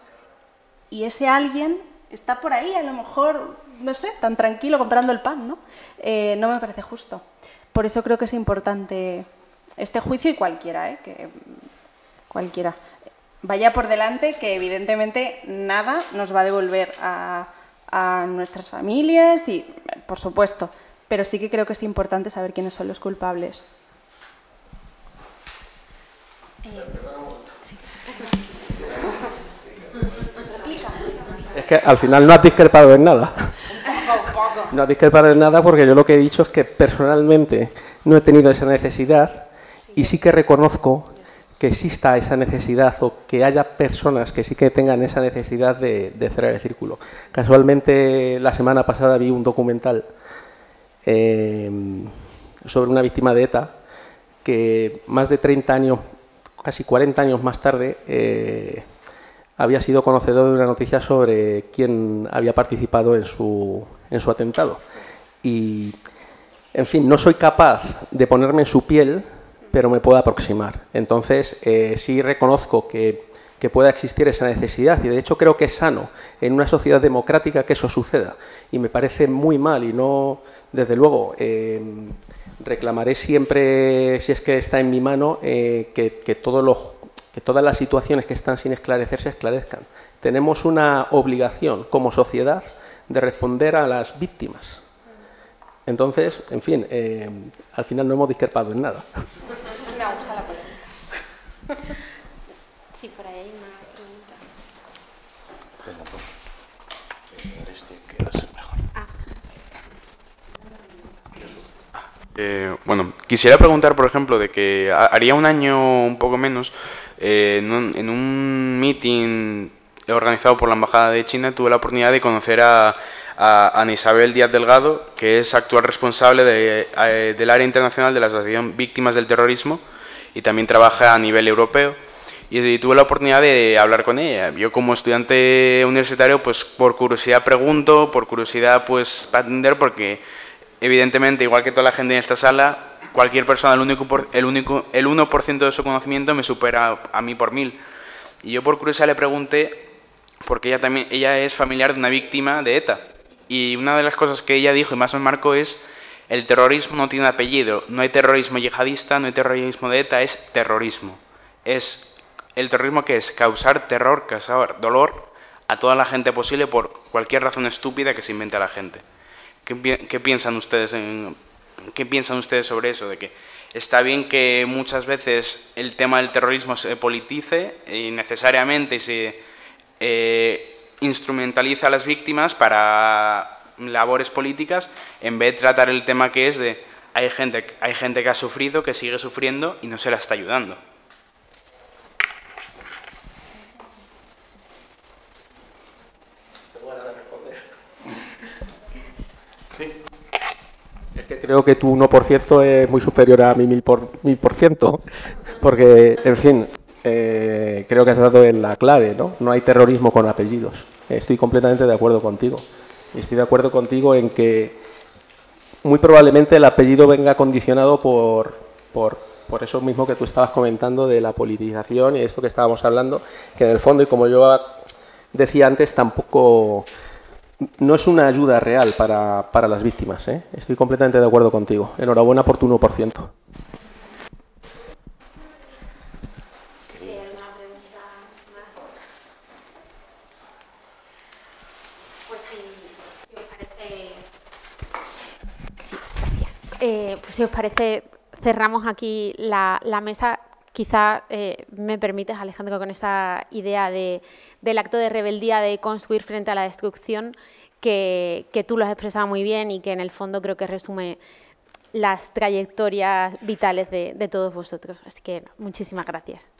y ese alguien está por ahí, a lo mejor, no sé, tan tranquilo comprando el pan, ¿no? No me parece justo. Por eso creo que es importante este juicio y cualquiera, que cualquiera. Vaya por delante que evidentemente nada nos va a devolver a nuestras familias y, por supuesto, pero sí que creo que es importante saber quiénes son los culpables. Es que al final no has discrepado en nada. No has discrepado en nada porque yo lo que he dicho es que personalmente no he tenido esa necesidad y sí que reconozco que exista esa necesidad o que haya personas que sí que tengan esa necesidad de cerrar el círculo. Casualmente la semana pasada vi un documental sobre una víctima de ETA que más de 30 años, casi 40 años más tarde, había sido conocedor de una noticia sobre quién había participado en su atentado. Y, en fin, no soy capaz de ponerme en su piel, pero me puedo aproximar. Entonces, sí reconozco que pueda existir esa necesidad y, de hecho, creo que es sano en una sociedad democrática que eso suceda. Y me parece muy mal y no, desde luego, reclamaré siempre, si es que está en mi mano, que todas las situaciones que están sin esclarecer se esclarezcan. Tenemos una obligación como sociedad de responder a las víctimas. Entonces, en fin, al final no hemos discrepado en nada. Me gusta la polémica. Sí, por ahí hay una pregunta. Bueno, quisiera preguntar, por ejemplo, de que haría un año, un poco menos, en un meeting organizado por la Embajada de China, tuve la oportunidad de conocer a Ana Isabel Díaz Delgado, que es actual responsable del área internacional de la Asociación Víctimas del Terrorismo y también trabaja a nivel europeo. Y tuve la oportunidad de hablar con ella. Yo como estudiante universitario, pues por curiosidad pregunto, por curiosidad pues para atender, porque evidentemente, igual que toda la gente en esta sala, cualquier persona, el 1% de su conocimiento me supera a mí por 1000. Y yo por curiosidad le pregunté, porque ella es familiar de una víctima de ETA. Y una de las cosas que ella dijo y más me marcó es: el terrorismo no tiene apellido, no hay terrorismo yihadista, no hay terrorismo de ETA, es terrorismo. El terrorismo que es causar terror, causar dolor a toda la gente posible por cualquier razón estúpida que se invente la gente. ¿Qué piensan ustedes sobre eso? De que está bien que muchas veces el tema del terrorismo se politice innecesariamente y se instrumentaliza a las víctimas para labores políticas, en vez de tratar el tema que es de hay gente que ha sufrido, que sigue sufriendo y no se la está ayudando. Es que creo que tu 1% es muy superior a mi 1000%, porque, en fin, creo que has dado en la clave, ¿no? No hay terrorismo con apellidos. Estoy completamente de acuerdo contigo. Estoy de acuerdo contigo en que muy probablemente el apellido venga condicionado por eso mismo que tú estabas comentando de la politización y esto que estábamos hablando, que en el fondo, y como yo decía antes, tampoco no es una ayuda real para las víctimas, ¿eh? Estoy completamente de acuerdo contigo. Enhorabuena por tu 1%. Pues si os parece, cerramos aquí la mesa. Quizá me permites, Alejandro, con esa idea del acto de rebeldía, de construir frente a la destrucción, que tú lo has expresado muy bien y que en el fondo creo que resume las trayectorias vitales de todos vosotros. Así que muchísimas gracias.